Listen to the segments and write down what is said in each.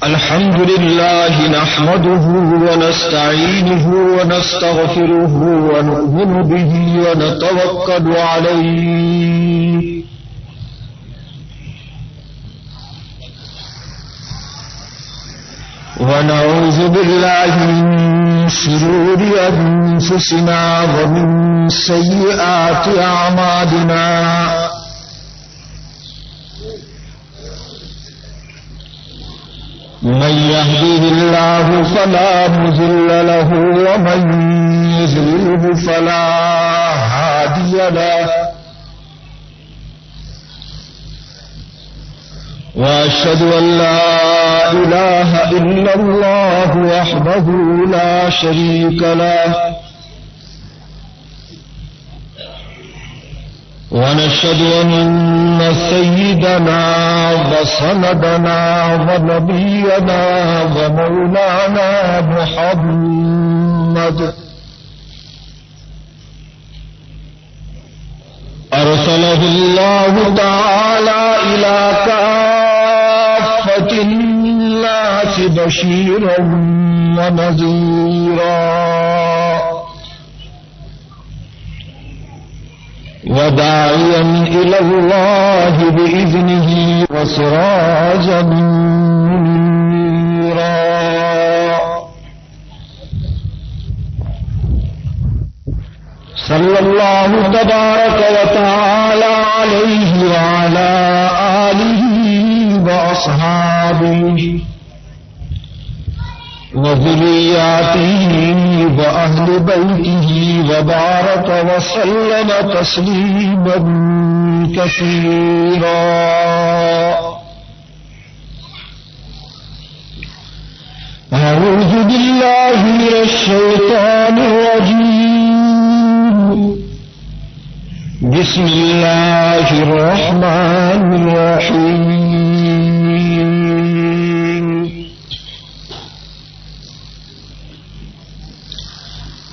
الحمد لله نحمده ونستعينه ونستغفره ونؤمن به ونتوكل عليه ونعوذ بالله من شرور أنفسنا ومن سيئات أعمالنا من يهده الله فلا مضل له ومن يضلل فلا هادي له وأشهد أن لا إله إلا الله وحده لا شريك له ونشهد أن سيدنا وسندنا ونبينا ومولانا محمد أرسله الله تعالى إلى كافة الناس بشيرا ونذيرا وداعيا إلى الله بإذنه وسراجا منيرا صلى الله تبارك وتعالى عليه وعلى آله وأصحابه وذرياته وأهل بيته وبارك وسلم تسليما كثيرا أعوذ بالله من الشيطان الرجيم بسم الله الرحمن الرحيم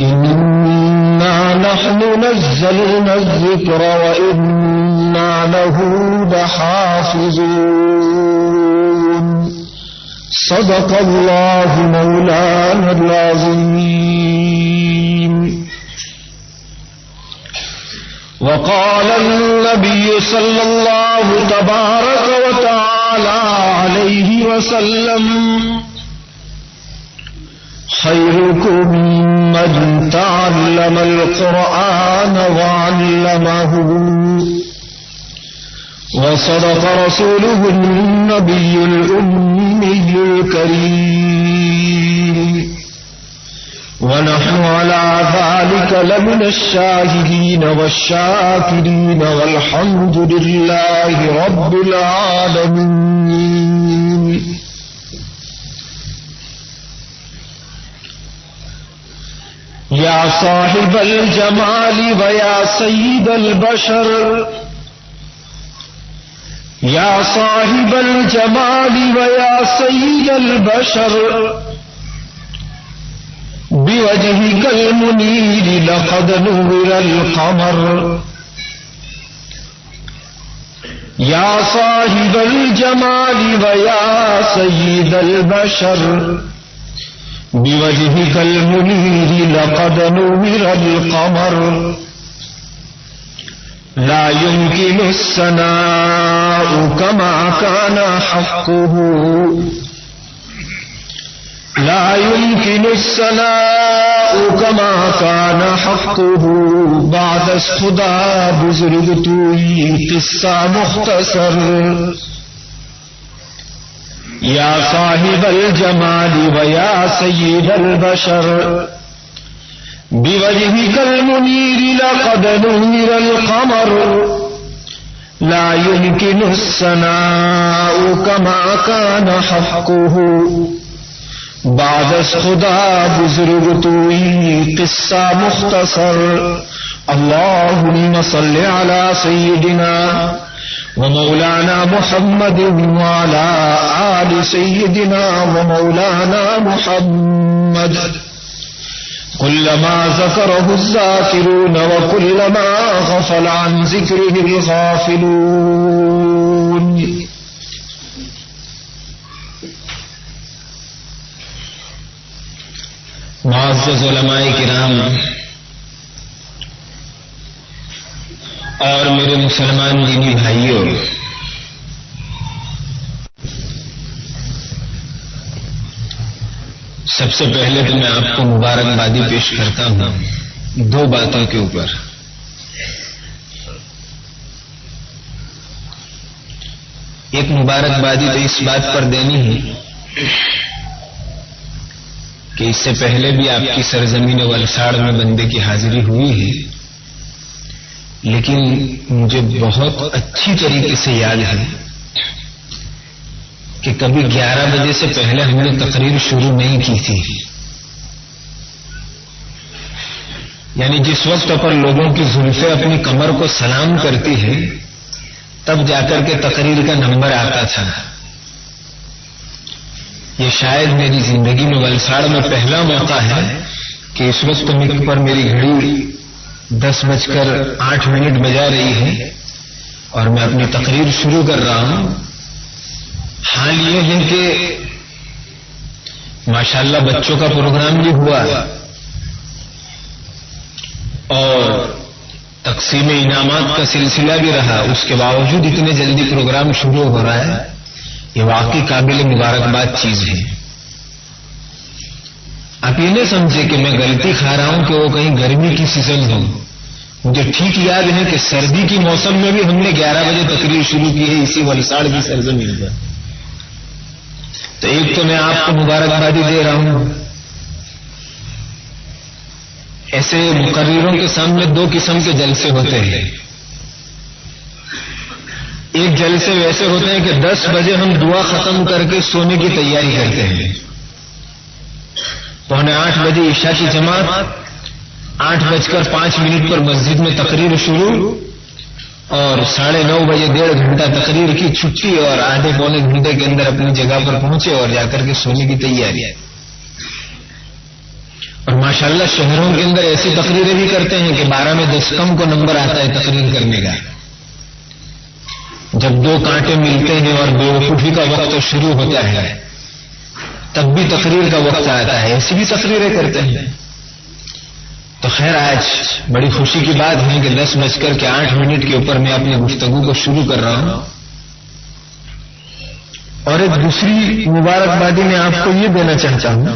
إنا نحن نزلنا الذكر وإنا له لحافظون صدق الله مولانا العظيم وقال النبي صلى الله تبارك وتعالى عليه وسلم خيركم من تعلم القرآن وعلمه وصدق رسوله النبي الأمي الكريم ونحن على ذلك لمن الشاهدين والشاكرين والحمد لله رب العالمين يا صاحب الجمال ويا سيد البشر يا صاحب الجمال ويا سيد البشر بوجهك المنير لقد نور القمر يا صاحب الجمال ويا سيد البشر بوجهك المنير لقد نور القمر لا يمكن الثناء كما كان حقه لا يمكن الثناء كما كان حقه بعد خدا بزرگ توئی قصہ مختصر یا صاحب الجمال ویا سید البشر بوجهك المنير لقد نور القمر لا يمكن الثناء كما كان حقه بعد خدا بزرگ توئی قصہ مختصر اللهم صل على سيدنا ومولانا محمد وعلى آل سيدنا ومولانا محمد كلما ذكره الذاكرون وكلما غفل عن ذكره الغافلون. معزز علماء کرام اور میرے مسلمان دینی بھائیوں، سب سے پہلے تو میں آپ کو مبارکبادی پیش کرتا ہوں دو باتوں کے اوپر. ایک مبارکبادی تو اس بات پر دینی ہے کہ اس سے پہلے بھی آپ کی سرزمین ولساڑ میں بندے کی حاضری ہوئی ہے، لیکن مجھے بہت اچھی طریقے سے یاد ہے کہ کبھی 11 بجے سے پہلے ہم نے تقریر شروع نہیں کی تھی. یعنی جس وقت پر لوگوں کی زلفیں اپنی کمر کو سلام کرتی ہے تب جا کر کے تقریر کا نمبر آتا تھا. یہ شاید میری زندگی میں ولساڑ میں پہلا موقع ہے کہ اس وقت پر میری گھڑی 10:08 بجا رہی ہے اور میں اپنی تقریر شروع کر رہا ہوں. حال یہ ہے کہ ماشاءاللہ بچوں کا پروگرام بھی ہوا اور تقسیم انعامات کا سلسلہ بھی رہا، اس کے باوجود اتنے جلدی پروگرام شروع ہو رہا ہے. یہ واقعی قابل مبارکباد چیز ہے. آپ یہ نہیں سمجھے کہ میں غلطی کھا رہا ہوں کہ وہ کہیں گرمی کی سیزن ہو. مجھے ٹھیک یاد ہے کہ سردی کی موسم میں بھی ہم نے 11 بجے تقریر شروع کی ہے اسی ولساڑ کی سرزمین پر. تو ایک تو میں آپ کو مبارکبادی دے رہا ہوں. ایسے مقرروں کے سامنے دو قسم کے جلسے ہوتے ہیں. ایک جلسے ویسے ہوتے ہیں کہ 10 بجے ہم دعا ختم کر کے سونے کی تیاری کرتے ہیں. 7:45 بجے عشاء کی جماعت، 8:05 پر مسجد میں تقریر شروع اور 9:30 بجے 1.5 گھنٹہ تقریر کی چھٹی اور آدھے پونے گھنٹے کے اندر اپنی جگہ پر پہنچے اور جا کر کے سونے کی تیاری. اور ماشاءاللہ شہروں کے اندر ایسی تقریریں بھی کرتے ہیں کہ 12 میں 10 کم کو نمبر آتا ہے تقریر کرنے کا. جب 2 کانٹے ملتے ہیں اور بیوقوفی کا وقت شروع ہوتا ہے تب بھی تقریر کا وقت آتا ہے. ایسی بھی تقریریں کرتے ہیں. تو خیر آج بڑی خوشی کی بات ہے کہ 10:08 کے اوپر میں اپنی گفتگو کو شروع کر رہا ہوں. اور ایک دوسری مبارکبادی میں آپ کو یہ دینا چاہتا ہوں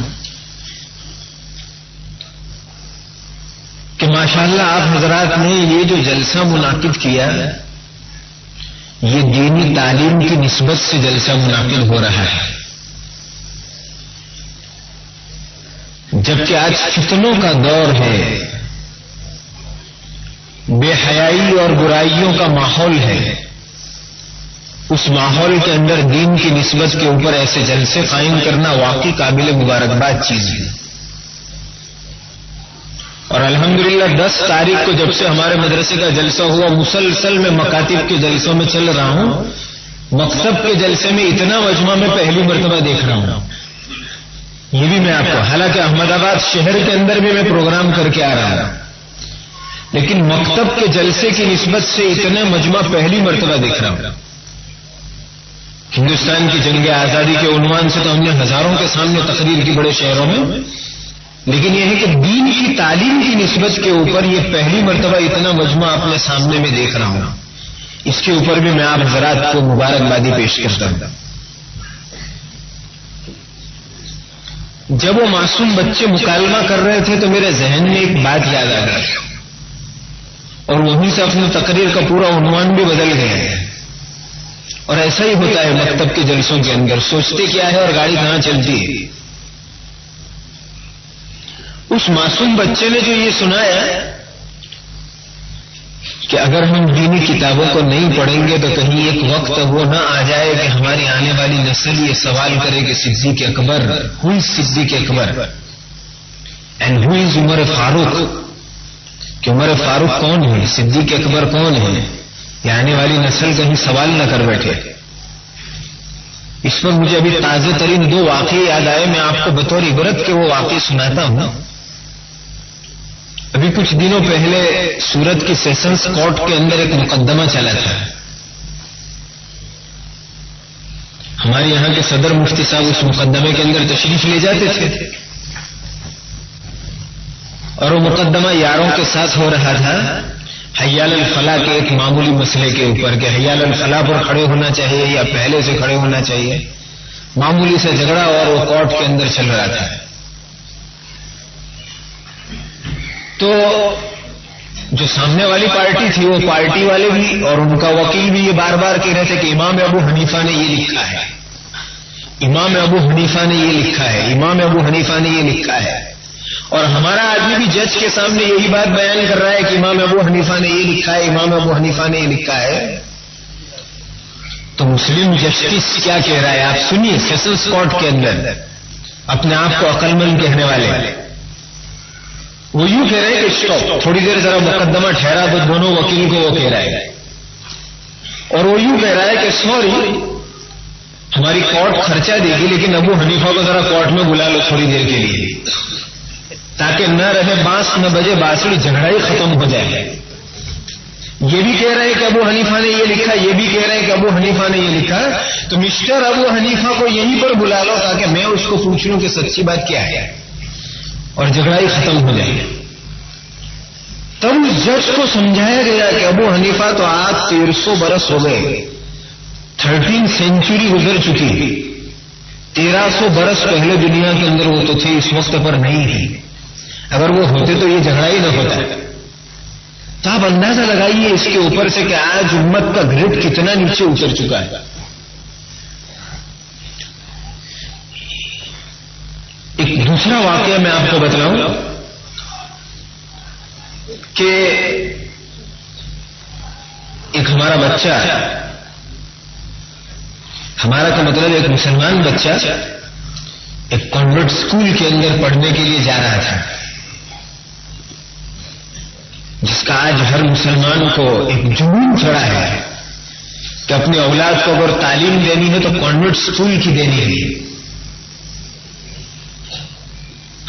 کہ ماشاءاللہ آپ حضرات نے یہ جو جلسہ منعقد کیا یہ دینی تعلیم کی نسبت سے جلسہ منعقد ہو رہا ہے. جبکہ آج فتنوں کا دور ہے، بے حیائی اور برائیوں کا ماحول ہے. اس ماحول کے اندر دین کی نسبت کے اوپر ایسے جلسے قائم کرنا واقعی قابل مبارکباد چیز ہے. اور الحمدللہ 10 تاریخ کو جب سے ہمارے مدرسے کا جلسہ ہوا مسلسل میں مکاتب کے جلسوں میں چل رہا ہوں. مکتب کے جلسے میں اتنا مجمع میں پہلی مرتبہ دیکھ رہا ہوں. یہ بھی میں آپ کو، حالانکہ احمد آباد شہر کے اندر بھی میں پروگرام کر کے آ رہا ہوں، لیکن مکتب کے جلسے کی نسبت سے اتنا مجمع پہلی مرتبہ دیکھ رہا ہوں. ہندوستان کی جنگ آزادی کے عنوان سے تو ہم نے ہزاروں کے سامنے تقریر کی بڑے شہروں میں، لیکن یہ ہے کہ دین کی تعلیم کی نسبت کے اوپر یہ پہلی مرتبہ اتنا مجمع اپنے سامنے میں دیکھ رہا ہوں. اس کے اوپر بھی میں آپ حضرات کو مبارکبادی پیش کرتا ہوں. جب وہ معصوم بچے مکالمہ کر رہے تھے تو میرے ذہن میں ایک بات یاد آ گئی اور وہیں سے اپنی تقریر کا پورا عنوان بھی بدل گیا ہے. اور ایسا ہی ہوتا ہے مکتب کے جلسوں کے اندر، سوچتے کیا ہے اور گاڑی کہاں چلتی ہے. اس معصوم بچے نے جو یہ سنایا کہ اگر ہم دینی کتابوں کو نہیں پڑھیں گے تو کہیں ایک وقت وہ نہ آ جائے کہ ہماری آنے والی نسل یہ سوال کرے کہ صدیق اکبر، ہو از صدیق اکبر اینڈ ہو از عمر فاروق، کہ عمر فاروق کون ہے، صدیق اکبر کون ہے. یہ آنے والی نسل کہیں سوال نہ کر بیٹھے. اس پر مجھے ابھی تازہ ترین 2 واقعے یاد آئے. میں آپ کو بطور عبرت کے وہ واقعے سناتا ہوں. ابھی کچھ دنوں پہلے سورت کی سیشنز کورٹ کے اندر ایک مقدمہ چلا تھا. ہمارے یہاں کے صدر مفتی صاحب اس مقدمے کے اندر تشریف لے جاتے تھے اور وہ مقدمہ یاروں کے ساتھ ہو رہا تھا حیال الفلاح کے ایک معمولی مسئلے کے اوپر کہ حیال الفلاح پر کھڑے ہونا چاہیے یا پہلے سے کھڑے ہونا چاہیے. معمولی سے جھگڑا اور وہ کورٹ کے اندر چل رہا تھا. تو جو سامنے والی پارٹی تھی وہ پارٹی والے بھی اور ان کا وکیل بھی یہ بار بار کہہ رہے تھے کہ امام ابو حنیفہ نے یہ لکھا ہے, امام ابو حنیفہ نے یہ لکھا ہے, امام ابو حنیفہ نے یہ لکھا ہے. اور ہمارا آدمی بھی جج کے سامنے یہی بات بیان کر رہا ہے کہ امام ابو حنیفہ نے یہ لکھا ہے, امام ابو حنیفہ نے یہ لکھا ہے. تو مسلم جسٹس کیا کہہ رہا ہے آپ سنیے. سیشنز کورٹ کے اندر اپنے آپ کو عقل مند کہنے والے وہ یوں کہہ رہے ہیں کہ اسٹاپ, تھوڑی دیر ذرا مقدمہ ٹھہرا. تو دونوں وکیل کو وہ کہہ رہا ہے اور وہ یوں کہہ رہا ہے کہ سوری ہماری کورٹ خرچہ دے گی لیکن ابو حنیفہ کو ذرا کورٹ میں بلا لو تھوڑی دیر کے لیے تاکہ نہ رہے بانس نہ بجے بانسری, جھگڑا ہی ختم ہو جائے. یہ بھی کہہ رہے ہیں کہ ابو حنیفہ نے یہ لکھا, یہ بھی کہہ رہے ہیں کہ ابو حنیفہ نے یہ لکھا. تو مسٹر ابو حنیفہ کو یہیں پر بلا لو تاکہ میں اس کو پوچھ لوں کہ سچی بات کیا ہے اور جھگڑا ہی ختم ہو جائے. تب اس جج کو سمجھایا گیا کہ ابو حنیفہ تو آج 1300 برس ہو گئے, 13 سینچری گزر چکی, 1300 برس پہلے دنیا کے اندر وہ تو تھے, اس وقت پر نہیں ہے. اگر وہ ہوتے تو یہ جھگڑا ہی نہ ہوتا. تو آپ اندازہ لگائیے اس کے اوپر سے کہ آج امت کا گریڈ کتنا نیچے اتر چکا ہے. ایک دوسرا واقعہ میں آپ کو بتلاؤں کہ ایک ہمارا بچہ, ہمارا کا مطلب ایک مسلمان بچہ ایک کانوینٹ اسکول کے اندر پڑھنے کے لیے جا رہا تھا, جس کا آج ہر مسلمان کو ایک جنون چڑھا ہے کہ اپنی اولاد کو اگر تعلیم دینی ہے تو کانوینٹ اسکول کی دینی ہے.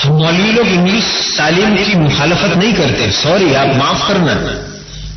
ہم مولوی لوگ انگلش تعلیم کی مخالفت نہیں کرتے, سوری آپ معاف کرنا,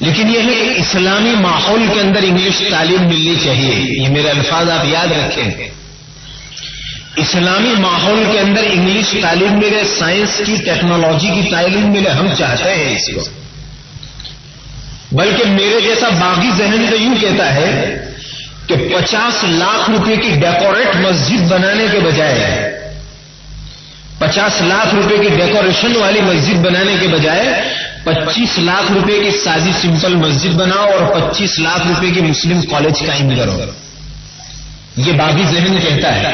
لیکن یہ ہے کہ اسلامی ماحول کے اندر انگلش تعلیم ملنی چاہیے. یہ میرے الفاظ آپ یاد رکھیں. اسلامی ماحول کے اندر انگلش تعلیم ملے, سائنس کی ٹیکنالوجی کی تعلیم ملے, ہم چاہتے ہیں اس کو. بلکہ میرے جیسا باغی ذہن تو یوں کہتا ہے کہ 50 لاکھ روپے کی ڈیکوریٹ مسجد بنانے کے بجائے, 50 لاکھ روپے کی ڈیکوریشن والی مسجد بنانے کے بجائے 25 لاکھ روپے کی سادی سمپل مسجد بناؤ اور 25 لاکھ روپے کی مسلم کالج قائم کرو. یہ باغی ذہن کہتا ہے.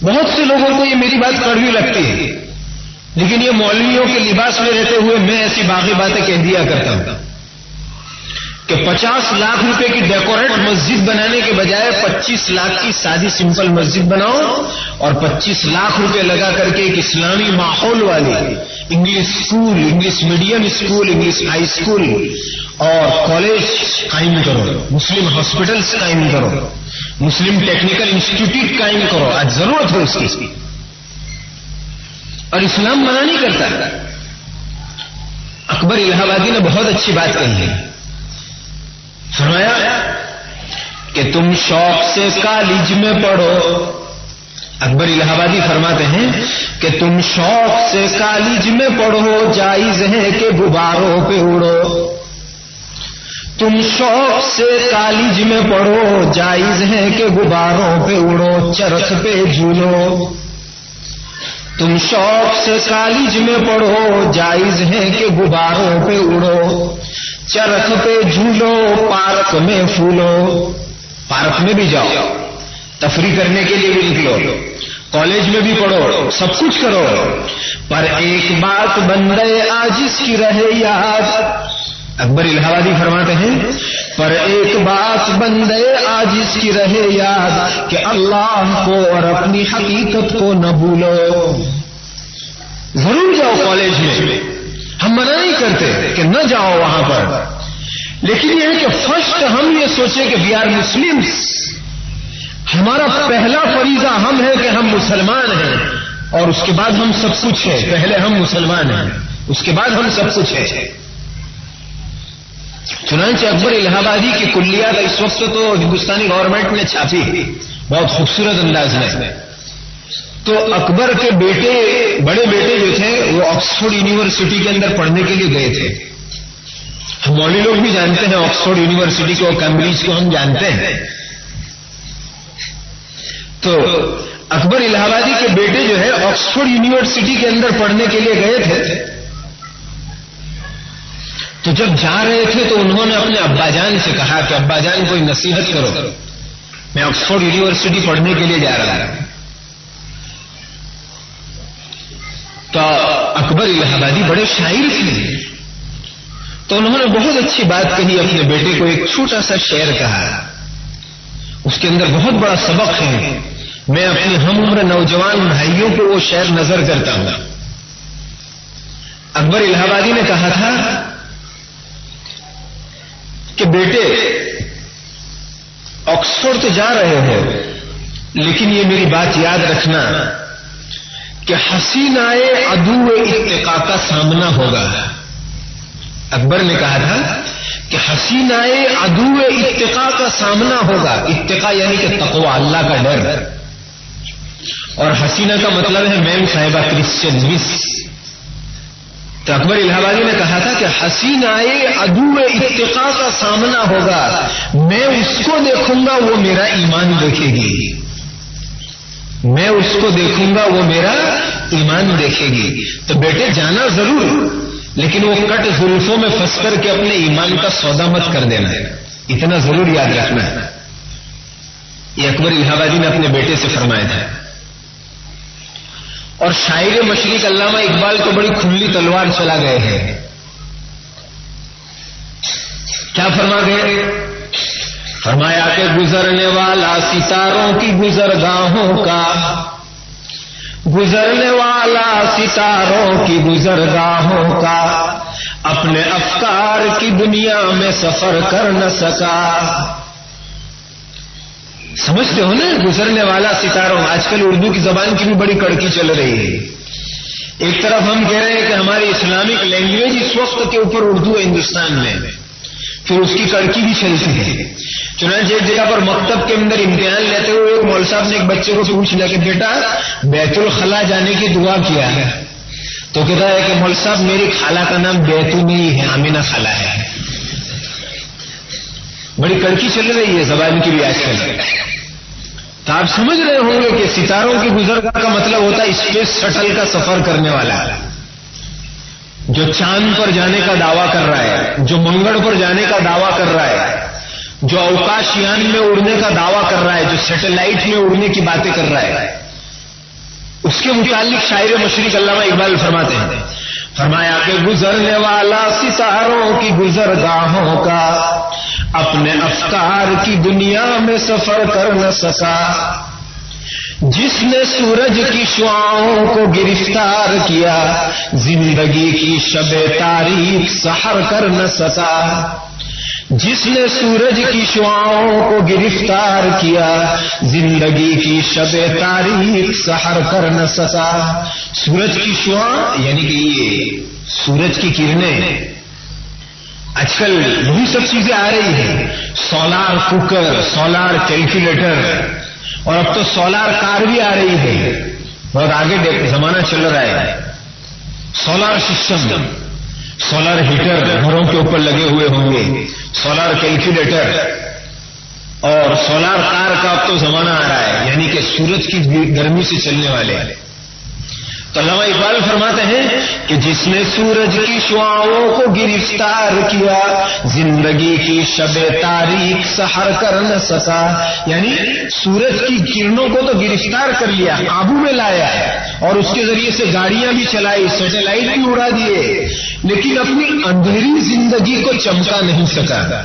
بہت سے لوگوں کو یہ میری بات کڑوی لگتی ہے, لیکن یہ مولویوں کے لباس میں رہتے ہوئے میں ایسی باغی باتیں کہہ دیا کرتا ہوں کہ 50 لاکھ روپے کی ڈیکوریٹ مسجد بنانے کے بجائے 25 لاکھ کی سادی سمپل مسجد بناؤ اور 25 لاکھ روپے لگا کر کے ایک اسلامی ماحول والی English school, English medium school, English high school اور کالج قائم کرو, مسلم ہاسپٹلس قائم کرو, مسلم ٹیکنیکل انسٹیٹیوٹ قائم کرو. آج ضرورت ہے اس کی, اور اسلام منع نہیں کرتا. اکبر الہ آبادی نے بہت اچھی بات کہی ہے. فرمایا کہ تم شوق سے کالج میں پڑھو. اکبر الہ آبادی فرماتے ہیں کہ تم شوق سے کالج میں پڑھو, جائز ہے کہ غباروں پہ اڑو. تم شوق سے کالج میں پڑھو, جائز ہے کہ غباروں پہ اڑو, چرخ پہ جھولو. تم شوق سے کالج میں پڑھو, جائز ہے کہ غباروں پہ اڑو, چرخ پہ جھولو, پارک میں پھولو. پارک میں بھی جاؤ, تفریح کرنے کے لیے بھی نکلو, کالج میں بھی پڑھو, سب کچھ کرو, پر ایک بات بندے عاجز کی رہے یاد. اکبر الہ آبادی فرماتے ہیں پر ایک بات بندے عاجز کی رہے یاد کہ اللہ کو اور اپنی حقیقت کو نہ بھولو. ضرور جاؤ کالج میں, ہم منع نہیں کرتے کہ نہ جاؤ وہاں پر, لیکن یہ ہے کہ فرسٹ ہم یہ سوچیں کہ وی آر مسلمس, ہمارا پہلا فریضہ ہم ہے کہ ہم مسلمان ہیں. اور اس کے بعد ہم سب کچھ ہے. پہلے ہم مسلمان ہیں، اس کے بعد ہم سب کچھ ہے. چنانچہ اکبر الہ آبادی کی کلیات اس وقت تو ہندوستانی گورنمنٹ نے چھاپی بہت خوبصورت انداز میں. تو اکبر کے بیٹے، بڑے بیٹے جو تھے وہ آکسفورڈ یونیورسٹی کے اندر پڑھنے کے لیے گئے تھے. ہم مولوی لوگ بھی جانتے ہیں آکسفورڈ یونیورسٹی کو، کیمبرج کو ہم جانتے ہیں. تو اکبر الہ آبادی کے بیٹے جو ہے آکسفورڈ یونیورسٹی کے اندر پڑھنے کے لیے گئے تھے. تو جب جا رہے تھے تو انہوں نے اپنے ابا جان سے کہا کہ ابا جان کوئی نصیحت کرو، میں آکسفورڈ یونیورسٹی پڑھنے کے لیے جا رہا ہوں. تو اکبر الہ آبادی بڑے شاعر تھے، تو انہوں نے بہت اچھی بات کہی. اپنے بیٹے کو ایک چھوٹا سا شعر کہا، اس کے اندر بہت بڑا سبق ہے. میں اپنے ہم عمر نوجوان بھائیوں کو وہ شعر نظر کرتا ہوں. اکبر الہ آبادی نے کہا تھا کہ بیٹے آکسفورڈ تو جا رہے ہو، لیکن یہ میری بات یاد رکھنا کہ حسینائے عدو اتقا کا سامنا ہوگا. اکبر نے کہا تھا کہ حسینائے عدو اتقا کا سامنا ہوگا. اتقا یعنی کہ تقوی، اللہ کا ڈر. اور حسینہ کا مطلب ہے میم صاحبہ، کرسچن مس. تو اکبر الہ آبادی نے کہا تھا کہ حسینائے عدو اتقا کا سامنا ہوگا، میں اس کو دیکھوں گا وہ میرا ایمان دیکھے گی. میں اس کو دیکھوں گا وہ میرا ایمان دیکھے گی. تو بیٹے جانا ضرور، لیکن وہ کٹ زلفوں میں پھنس کر کے اپنے ایمان کا سودا مت کر دینا ہے، اتنا ضرور یاد رکھنا ہے. یہ اکبر الہ آبادی نے اپنے بیٹے سے فرمایا تھا. اور شاعر مشرق علامہ اقبال کو بڑی کھلی تلوار چلا گئے ہیں. کیا فرما گئے؟ فرمایا کہ گزرنے والا ستاروں کی گزرگاہوں کا، گزرنے والا ستاروں کی گزرگاہوں کا، اپنے افکار کی دنیا میں سفر کر نہ سکا. سمجھتے ہو نا، گزرنے والا ستاروں. آج کل اردو کی زبان کی بھی بڑی کڑکی چل رہی ہے. ایک طرف ہم کہہ رہے ہیں کہ ہماری اسلامک لینگویج اس وقت کے اوپر اردو ہے ہندوستان میں، پھر اس کی کڑکی بھی چلتی ہے. چنانچہ ایک جگہ پر مکتب کے اندر امتحان لیتے ہوئے ایک مول صاحب نے ایک بچے کو پوچھ لیا کہ بیٹا بیت الخلا جانے کی دعا کیا ہے؟ تو کہتا ہے کہ مول صاحب میری خالہ کا نام بیتو نہیں ہے، آمینہ خالہ ہے. بڑی کڑکی چل رہی ہے زبان کی بھی آج کل. تو آپ سمجھ رہے ہوں گے کہ ستاروں کی گزرگاہ کا مطلب ہوتا ہے اسپیس شٹل کا سفر کرنے والا، جو چاند پر جانے کا دعویٰ کر رہا ہے، جو منگل پر جانے کا دعویٰ کر رہا ہے، جو اوکاش یان میں اڑنے کا دعویٰ کر رہا ہے، جو سیٹلائٹ میں اڑنے کی باتیں کر رہا ہے. اس کے متعلق شاعر مشرق علامہ اقبال فرماتے ہیں، فرمایا کہ گزرنے والا ستاروں کی گزرگاہوں کا، اپنے افکار کی دنیا میں سفر کر نہ سکا. جس نے سورج کی شعاعوں کو گرفتار کیا، زندگی کی شب تاریخ سحر کر نہ سکا. جس نے سورج کی شعاعوں کو گرفتار کیا، زندگی کی شب تاریخ سحر کر نہ سکا. سورج کی شعاع یعنی کہ یہ سورج کی کرنیں. آج کل وہی سب چیزیں آ رہی ہیں، سولار کوکر، سولار کیلکولیٹر، اور اب تو سولار کار بھی آ رہی ہے. بہت آگے زمانہ چل رہا ہے. سولار سسٹم، سولار ہیٹر گھروں کے اوپر لگے ہوئے ہوں گے، سولار کیلکولیٹر اور سولار کار کا اب تو زمانہ آ رہا ہے، یعنی کہ سورج کی گرمی سے چلنے والے. تو علامہ اقبال فرماتے ہیں کہ جس نے سورج کی شعاعوں کو گرفتار کیا، زندگی کی شب تاریخ سحر کر نہ سکا. یعنی سورج کی کرنوں کو تو گرفتار کر لیا، قابو میں لایا، اور اس کے ذریعے سے گاڑیاں بھی چلائی، سیٹلائٹ بھی اڑا دیے، لیکن اپنی اندھیری زندگی کو چمکا نہیں سکا.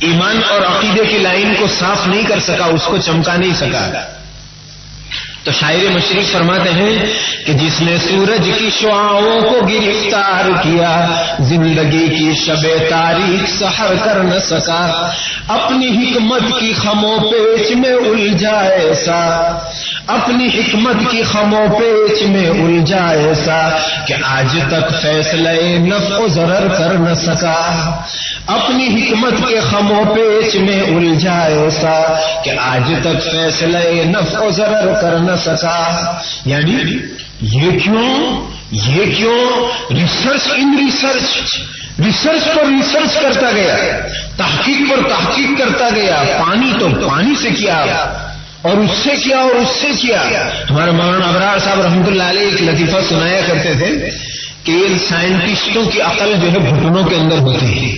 ایمان اور عقیدے کی لائن کو صاف نہیں کر سکا، اس کو چمکا نہیں سکا. تو تو شاعر مشرق فرماتے ہیں کہ جس نے سورج کی شعاعوں کو گرفتار کیا زندگی کی شب تاریخ سحر کر نہ سکا، اپنی حکمت کی خموں پیچ میں الجھا ایسا، اپنی حکمت کی خموں پیچ میں الجھا ایسا کہ آج تک فیصلہ نفع و ضرر کر نہ سکا، اپنی حکمت کے خموں پیچ میں الجھا ایسا کہ آج تک فیصلہ نفع و ضرر کر نہ سکا۔ یعنی یہ کیوں ریسرچ پر ریسرچ کرتا گیا، تحقیق پر تحقیق کرتا گیا، پانی تو پانی سے کیا اور اس سے کیا اور اس سے کیا۔ ہمارے مولانا ابرار صاحب رحمۃ اللہ علیہ ایک لطیفہ سنایا کرتے تھے کہ یہ سائنٹسٹوں کی عقل جو ہے گھٹنوں کے اندر ہوتی ہے۔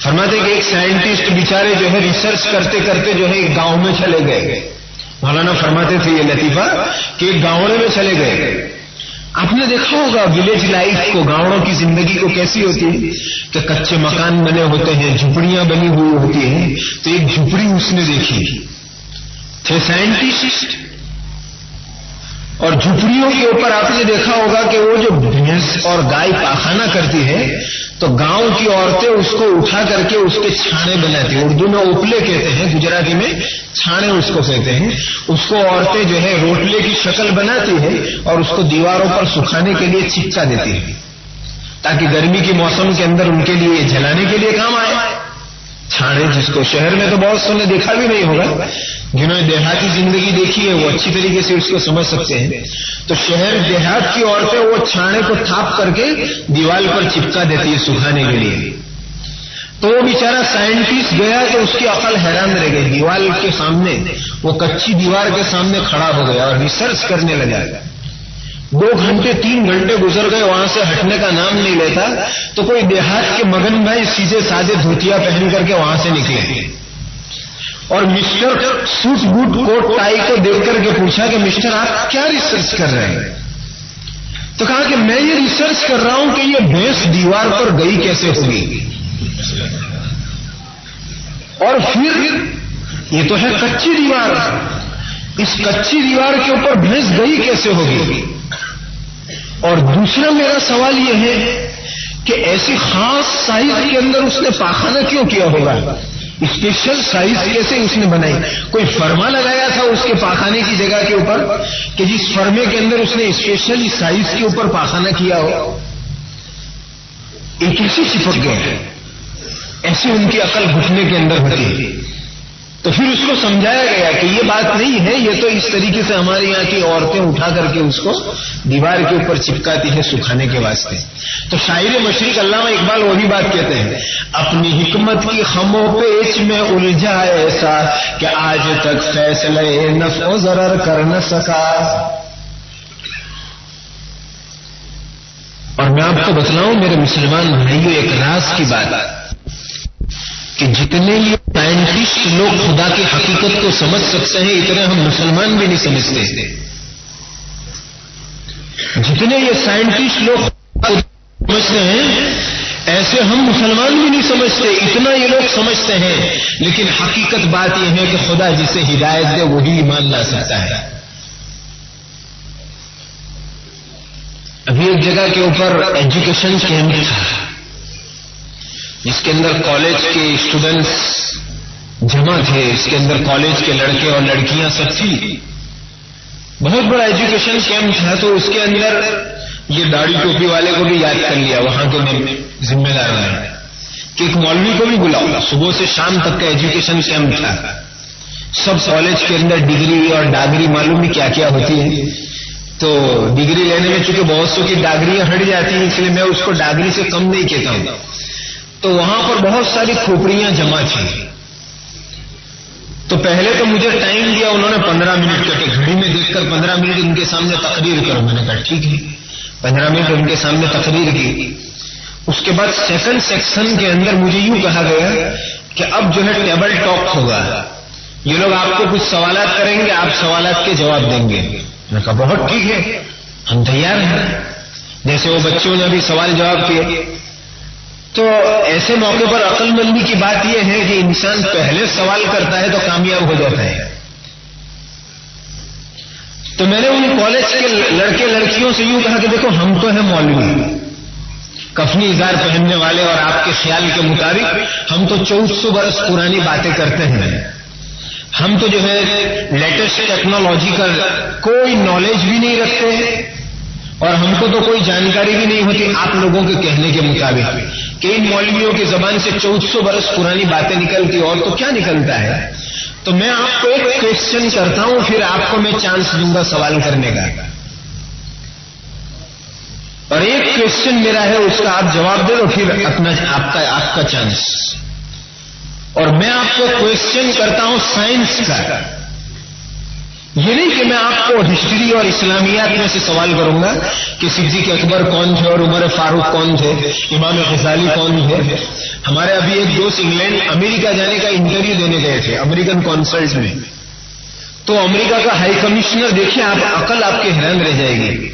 فرماتے کہ ایک سائنٹسٹ بیچارے جو ہے ریسرچ کرتے کرتے جو ہے ایک گاؤں میں چلے گئے۔ مولانا فرماتے تھے یہ لطیفہ کہ ایک گاؤں میں چلے گئے۔ آپ نے دیکھا ہوگا ولیج لائف کو، گاؤں کی زندگی کو کیسی ہوتی ہے کہ کچے مکان بنے ہوتے ہیں، جھپڑیاں بنی ہوئی ہوتی ہیں۔ تو ایک جھپڑی اس نے دیکھی، تھے سائنٹسٹ، اور جھپڑیوں کے اوپر آپ نے دیکھا ہوگا کہ وہ جو بھینس اور گائے پاخانہ کرتی ہے تو گاؤں کی عورتیں اس کو اٹھا کر کے اس کے چھانے بناتی ہیں، اردو میں اوپلے کہتے ہیں، گجراتی میں چھانے اس کو کہتے ہیں۔ اس کو عورتیں جو ہے روٹلے کی شکل بناتی ہے اور اس کو دیواروں پر سکھانے کے لیے چپکا دیتی ہے تاکہ گرمی کے موسم کے اندر ان کے لیے جلانے کے لیے کام آئے۔ چھانے جس کو شہر میں تو بہت سو نے دیکھا بھی نہیں ہوگا، جنہوں نے دیہاتی زندگی دیکھی ہے وہ اچھی طریقے سے اس کو سمجھ سکتے ہیں۔ تو شہر دیہات کی عورتیں وہ چھانے کو تھاپ کر کے دیوار پر چپکا دیتی ہے سکھانے کے لیے۔ تو وہ بیچارہ سائنٹسٹ گیا تو اس کی عقل حیران رہ گئی، دیوار کے سامنے، وہ کچی دیوار کے سامنے کھڑا ہو گیا اور ریسرچ کرنے لگا۔ 2 گھنٹے 3 گھنٹے گزر گئے، وہاں سے ہٹنے کا نام نہیں لیتا۔ تو کوئی دیہات کے مگن بھائی سیدھے سادے دھوتیا پہن کر کے وہاں سے نکلے اور مسٹر سوٹ بوٹ کوٹ ٹائی کو دیکھ کر کے پوچھا کہ مسٹر آپ کیا ریسرچ کر رہے ہیں؟ تو کہا کہ میں یہ ریسرچ کر رہا ہوں کہ یہ بھینس دیوار پر گئی کیسے ہوگی، اور پھر یہ تو ہے کچی دیوار، اس کچی دیوار کے اوپر بھینس گئی کیسے ہوگی۔ اور دوسرا میرا سوال یہ ہے کہ ایسی خاص سائز کے اندر اس نے پاخانہ کیوں کیا ہوگا، اسپیشل سائز کیسے اس نے بنائی؟ کوئی فرما لگایا تھا اس کے پاخانے کی جگہ کے اوپر کہ جس فرمے کے اندر اس نے اسپیشل سائز کے اوپر پاخانہ کیا ہو؟ ایک ایسی چپک گئے، ایسی ان کی عقل گھٹنے کے اندر ہوتی ہے۔ تو پھر اس کو سمجھایا گیا کہ یہ بات نہیں ہے، یہ تو اس طریقے سے ہمارے یہاں کی عورتیں اٹھا کر کے اس کو دیوار کے اوپر چپکاتی ہے سکھانے کے واسطے۔ تو شاعر مشرق علامہ اقبال وہی بات کہتے ہیں، اپنی حکمت کی خموں پیچ میں الجھا ایسا کہ آج تک فیصلہ نفع و ضرر کر نہ سکا۔ اور میں آپ کو بتلاؤں میرے مسلمان بھائیوں ایک راز کی بات کہ جتنے یہ سائنٹسٹ لوگ خدا کی حقیقت کو سمجھ سکتے ہیں اتنے ہم مسلمان بھی نہیں سمجھتے۔ جتنے یہ سائنٹسٹ لوگ سمجھتے ہیں ایسے ہم مسلمان بھی نہیں سمجھتے، اتنا یہ لوگ سمجھتے ہیں۔ لیکن حقیقت بات یہ ہے کہ خدا جسے ہدایت دے وہی ایمان لا سکتا ہے۔ ابھی ایک جگہ کے اوپر ایجوکیشن کیمپ تھا جس کے اندر کالج کے اسٹوڈنٹس جمع تھے، اس کے اندر کالج کے لڑکے اور لڑکیاں سب تھی۔ بہت بڑا ایجوکیشن کیمپ تھا، تو اس کے اندر یہ داڑھی ٹوپی والے کو بھی یاد کر لیا، وہاں کے ذمہ دار نے کہ ایک مولوی کو بھی بلاؤ۔ صبح سے شام تک کا ایجوکیشن کیمپ تھا، سب کالج کے اندر ڈگری اور ڈاگری معلوم نہیں کیا کیا ہوتی ہے۔ تو ڈگری لینے میں چونکہ بہت سو کی ڈاگریاں ہٹ جاتی ہیں، اس لیے میں اس کو ڈاگری سے کم نہیں کہتا ہوں۔ تو وہاں پر بہت ساری کھوپڑیاں جمع تھیں۔ تو پہلے تو مجھے ٹائم دیا انہوں نے 15 منٹ کا، کہ گھڑی میں دیکھ کر 15 منٹ ان کے سامنے تقریر کرو۔ میں نے کہا ٹھیک ہے، 15 منٹ ان کے سامنے تقریر کی۔ اس کے بعد سیکنڈ سیکشن کے اندر مجھے یوں کہا گیا کہ اب جو ہے ٹیبل ٹاک ہوگا، یہ لوگ آپ کو کچھ سوالات کریں گے، آپ سوالات کے جواب دیں گے۔ میں نے کہا بہت ٹھیک ہے، ہم تیار ہیں۔ جیسے وہ بچوں نے ابھی سوال جواب کیے، تو ایسے موقع پر عقل مندی کی بات یہ ہے کہ انسان پہلے سوال کرتا ہے تو کامیاب ہو جاتا ہے۔ تو میں نے ان کالج کے لڑکے لڑکیوں سے یوں کہا کہ دیکھو ہم تو ہیں مولوی، کفنی اظہار پہننے والے، اور آپ کے خیال کے مطابق ہم تو 1400 برس پرانی باتیں کرتے ہیں، ہم تو جو ہے لیٹسٹ ٹیکنالوجی کا کوئی نالج بھی نہیں رکھتے ہیں، اور ہم کو تو کوئی جانکاری بھی نہیں ہوتی آپ لوگوں کے کہنے کے مطابق کہ ان مولویوں کی زبان سے 1400 برس پرانی باتیں نکلتی، اور تو کیا نکلتا ہے؟ تو میں آپ کو ایک کویسچن کرتا ہوں، پھر آپ کو میں چانس دوں گا سوال کرنے کا، اور ایک کویسچن میرا ہے، اس کا آپ جواب دے دو، پھر آپ کا چانس۔ اور میں آپ کو کویسچن کرتا ہوں سائنس کا، یہ نہیں کہ میں آپ کو ہسٹری اور اسلامیات میں سے سوال کروں گا کہ صدیق اکبر کون تھے اور عمر فاروق کون تھے، امام غزالی کون تھے۔ ہمارے ابھی ایک دوست انگلینڈ امریکہ جانے کا انٹرویو دینے گئے تھے امریکن کانسلٹ میں، تو امریکہ کا ہائی کمشنر، دیکھیں آپ عقل آپ کے حیران رہ جائے گی،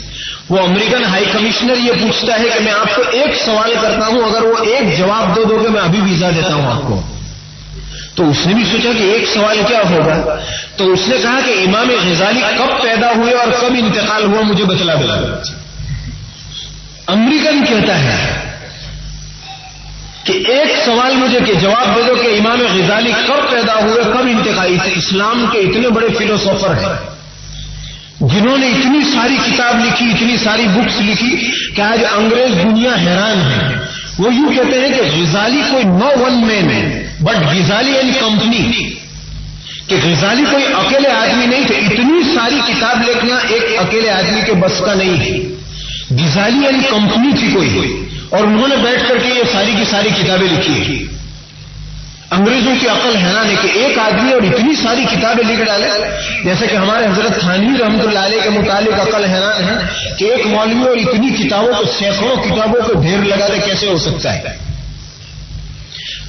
وہ امریکن ہائی کمشنر یہ پوچھتا ہے کہ میں آپ کو ایک سوال کرتا ہوں، اگر وہ ایک جواب دو گے میں ابھی ویزا دیتا ہوں آپ کو۔ تو اس نے بھی سوچا کہ ایک سوال کیا ہوگا، تو اس نے کہا کہ امام غزالی کب پیدا ہوئے اور کب انتقال ہوا مجھے بتلا دو۔ امریکن کہتا ہے کہ ایک سوال مجھے کہ جواب دے دو کہ امام غزالی کب پیدا ہوئے کب انتقال۔ اسلام کے اتنے بڑے فلسفر ہیں جنہوں نے اتنی ساری کتاب لکھی، اتنی ساری بکس لکھی کہ آج انگریز دنیا حیران ہے۔ وہ یوں کہتے ہیں کہ غزالی کوئی نو ون مین ہے بٹ غزالی اینڈ کمپنی، کہ غزالی کوئی اکیلے آدمی نہیں تھے، اتنی ساری کتاب لکھنا ایک اکیلے آدمی کے بس کا نہیں ہے، غزالی اینڈ کمپنی تھی کوئی، اور انہوں نے بیٹھ کر کے یہ ساری کی ساری کتابیں لکھی ہیں۔ انگریزوں کی عقل حیران ہے کہ ایک آدمی اور اتنی ساری کتابیں لکھ ڈالے، جیسے کہ ہمارے حضرت تھانوی رحمۃ اللہ علیہ کے متعلق عقل حیران ہے کہ ایک مولوی اور اتنی کتابوں کو، سینکڑوں کتابوں کو ڈھیر لگا دے، کیسے ہو سکتا ہے؟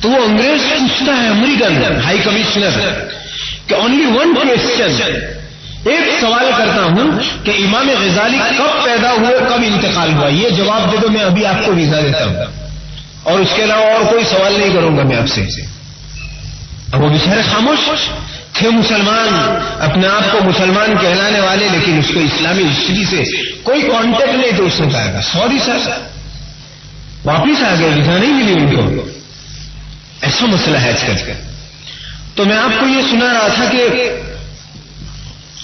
تو وہ انگریز پوچھتا ہے امریکن ہائی کمشنر کہ اونلی ون کویسچن، ایک سوال کرتا ہوں کہ امام غزالی کب پیدا ہوئے کب انتقال ہوا، یہ جواب دے دو میں ابھی آپ کو ویزا دیتا ہوں، اور اس کے علاوہ اور کوئی سوال نہیں کروں گا میں آپ سے۔ اب وہ بیچارے خاموش تھے، مسلمان، اپنے آپ کو مسلمان کہلانے والے، لیکن اس کو اسلامی ہسٹری سے کوئی کانٹیکٹ نہیں، تو اس نے کہا سوری سر، واپس آ گئے، ویزا نہیں ملی ان کو۔ ایسا مسئلہ ہے آج کل۔ تو میں آپ کو یہ سنا رہا تھا کہ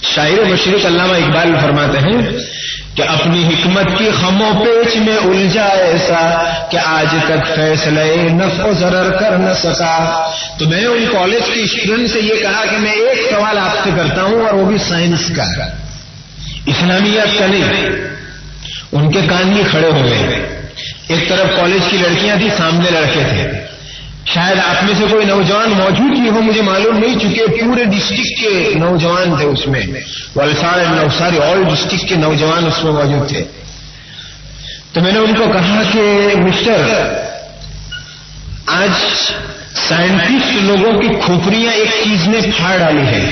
شاعر مشرق علامہ اقبال فرماتے ہیں کہ اپنی حکمت کی خم و پیچ میں الجھا ایسا کہ آج تک فیصلہ نفع و ضرر کر نہ سکا۔ تو میں نے ان کالج کے اسٹوڈنٹ سے یہ کہا کہ میں ایک سوال آپ سے کرتا ہوں، اور وہ بھی سائنس کا، اسلامیات کا نہیں۔ ان کے کان بھی کھڑے ہو گئے، ایک طرف کالج کی لڑکیاں تھی، سامنے لڑکے تھے۔ شاید آپ میں سے کوئی نوجوان موجود ہی ہو، مجھے معلوم نہیں، چونکہ پورے ڈسٹرکٹ کے نوجوان تھے اس میں، والسار اینڈ نوساری آل ڈسٹرکٹ کے نوجوان اس میں موجود تھے۔ تو میں نے ان کو کہا کہ مسٹر، آج سائنٹسٹ لوگوں کی کھوپڑیاں ایک چیز نے پھاڑ ڈالی ہے،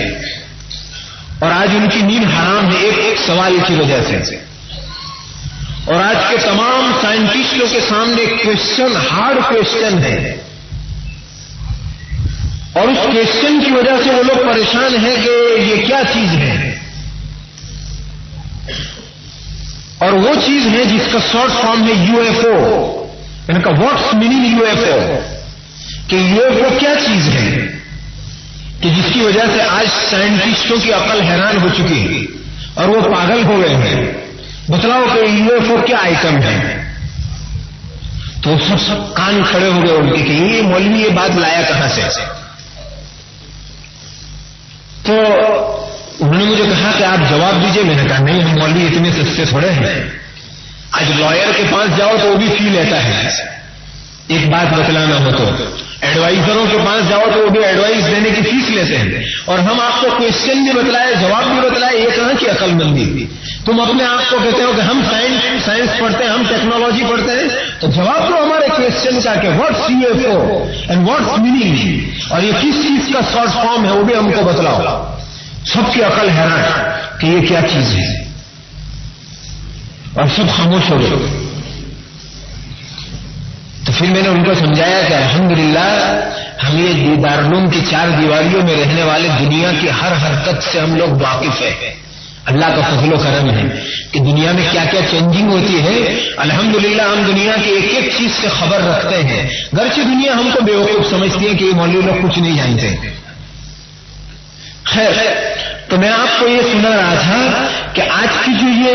اور آج ان کی نیند حرام ہے ایک سوال کی وجہ سے، اور آج کے تمام سائنٹسٹوں کے سامنے کویسچن ہارڈ کویسچن ہے، اور اس کویسچن کی وجہ سے وہ لوگ پریشان ہیں کہ یہ کیا چیز ہے، اور وہ چیز ہے جس کا شارٹ فارم ہے یو ایف او، ان کا what's meaning U F O, کہ یو ایف او کیا چیز ہے کہ جس کی وجہ سے آج سائنٹسٹوں کی عقل حیران ہو چکی ہے اور وہ پاگل ہو گئے ہیں۔ بتلاؤ کہ یو ایف او کیا آئٹم ہے؟ تو سب کان کھڑے ہو گئے ان کے کہ یہ مولوی یہ بات لایا کہاں سے؟ تو انہوں نے مجھے کہا کہ آپ جواب دیجئے۔ میں نے کہا نہیں، ہم مولوی اتنے سستے تھوڑے ہیں، آج لائر کے پاس جاؤ تو وہ بھی فی لیتا ہے، ایک بات بتلانا ہو تو ایڈوائزروں کے پاس جاؤ تو وہ بھی ایڈوائز دینے کی فیس لیتے ہیں، اور ہم آپ کو کویسچن بھی بتلائے، جواب بھی بتلائے، یہ کہاں کی عقل مندی؟ تم اپنے آپ کو کہتے ہو کہ ہم سائنس پڑھتے ہیں، ہم ٹیکنالوجی پڑھتے ہیں، تو جواب دو ہمارے کویسچن کا کہ what's U F O and what's meaning, اور یہ کس چیز کا شارٹ فارم ہے وہ بھی ہم کو بتلاؤ۔ سب کی عقل حیران کہ یہ کیا چیز ہے، اور سب خاموش ہو گئے۔ تو پھر میں نے ان کو سمجھایا کہ الحمدللہ ہم یہ دارالعلوم کی 4 دیواریوں میں رہنے والے دنیا کی ہر حرکت سے ہم لوگ واقف ہیں، اللہ کا فضل و کرم ہے کہ دنیا میں کیا کیا چینجنگ ہوتی ہے. الحمدللہ ہم دنیا کی ایک ایک چیز سے خبر رکھتے ہیں، گرچہ دنیا ہم کو بیوقوف سمجھتی ہے کہ یہ مولوی لوگ کچھ نہیں جانتے. خیر، تو میں آپ کو یہ سنا رہا تھا کہ آج کی جو یہ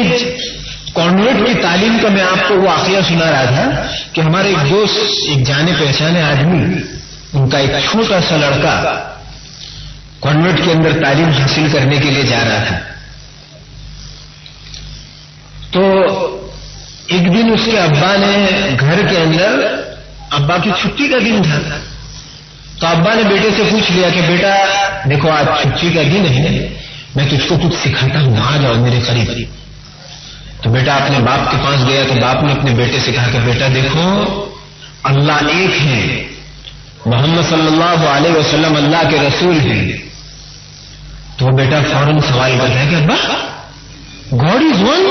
کانوینٹ کی تعلیم کا میں آپ کو وہ واقعہ سنا رہا تھا کہ ہمارے ایک دوست، ایک جانے پہچانے آدمی، ان کا ایک چھوٹا سا لڑکا کانوینٹ کے اندر تعلیم حاصل کرنے کے لیے جا رہا تھا. تو ایک دن اس کے ابا نے گھر کے اندر، ابا کی چھٹی کا دن تھا، تو ابا نے بیٹے سے پوچھ لیا کہ بیٹا دیکھو آج چھٹی کا دن ہے، میں تجھ کو کچھ سکھاتا ہوں، آ جاؤ میرے قریب. تو بیٹا اپنے باپ کے پاس گیا تو باپ نے اپنے بیٹے سے کہا کہ بیٹا دیکھو اللہ ایک ہے، محمد صلی اللہ علیہ وسلم اللہ کے رسول ہیں. تو وہ بیٹا فوراً سوال کرتا ہے کہ ابا God is one?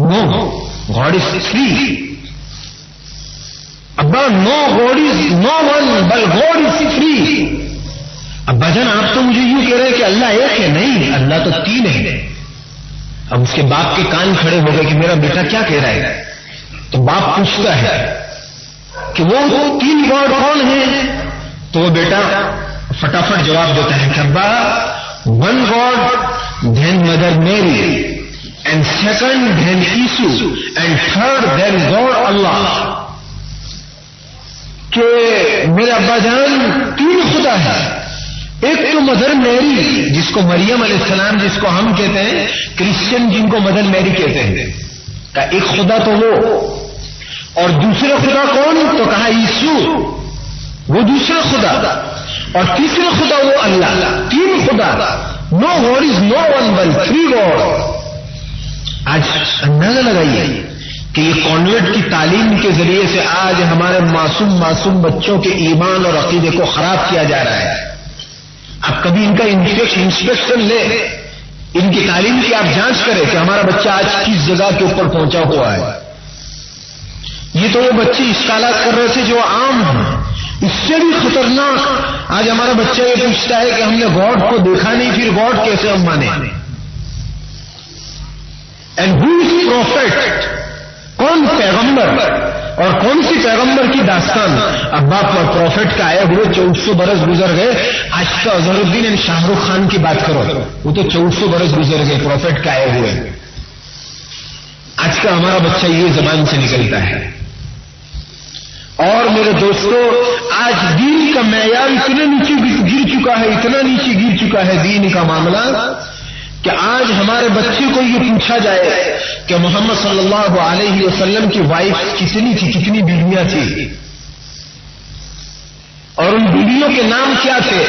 No, God is three. ابا no, God is no one بل گاڈ از تھری. ابا جان آپ تو مجھے یوں کہہ رہے ہیں کہ اللہ ایک ہے. نہیں، اللہ تو تین ہے. اب اس کے باپ کے کان کھڑے ہو گئے کہ میرا بیٹا کیا کہہ رہا ہے. تو باپ پوچھتا ہے کہ وہ تین گاڈ کون ہیں؟ تو وہ بیٹا فٹافٹ جواب دیتا ہے کہ ابا one God then mother Mary and second then عیسو اینڈ تھرڈ دین گاڈ اللہ. کہ میرے ابا جان تین خدا ہے، ایک تو مدر میری جس کو مریم علیہ السلام، جس کو ہم کہتے ہیں کرسچن جن کو مدر میری کہتے ہیں، کہ ایک خدا تو وہ، اور دوسرے خدا کون؟ تو کہا عیسو، وہ دوسرا خدا، اور تیسرا خدا وہ اللہ. تین خدا. No God is no one بل تھری گاڈ. آج اندازہ لگائیے کہ یہ کانوینٹ کی تعلیم کے ذریعے سے آج ہمارے معصوم بچوں کے ایمان اور عقیدے کو خراب کیا جا رہا ہے. آپ کبھی ان کا انسپیکشن لیں، ان کی تعلیم کی آپ جانچ کریں کہ ہمارا بچہ آج کس جگہ کے اوپر پہنچا ہوا ہے. یہ تو وہ بچے اشکالات کر رہے تھے جو عام ہیں، اس سے بھی خطرناک آج ہمارا بچہ یہ پوچھتا ہے کہ ہم نے گاڈ کو دیکھا نہیں، پھر گاڈ کیسے ہم مانے؟ And who is prophet? کون پیغمبر اور کون سی پیغمبر کی داستان؟ ابا پروفیٹ کا آئے ہوئے 1400 برس گزر گئے. آج کا اظہر الدین اینڈ شاہ رخ خان کی بات کرو، وہ تو 1400 برس گزر گئے پروفیٹ کا آئے ہوئے. آج کا ہمارا بچہ یہ زبان سے نکلتا ہے. اور میرے دوستو آج دین کا معیار اتنا نیچے گر چکا ہے، اتنا نیچے گر چکا ہے دین کا معاملہ کہ آج ہمارے بچے کو یہ پوچھا جائے کہ محمد صلی اللہ علیہ وسلم کی وائف کتنی تھی، کتنی بیویاں تھی، اور ان بیویوں کے نام کیا تھے.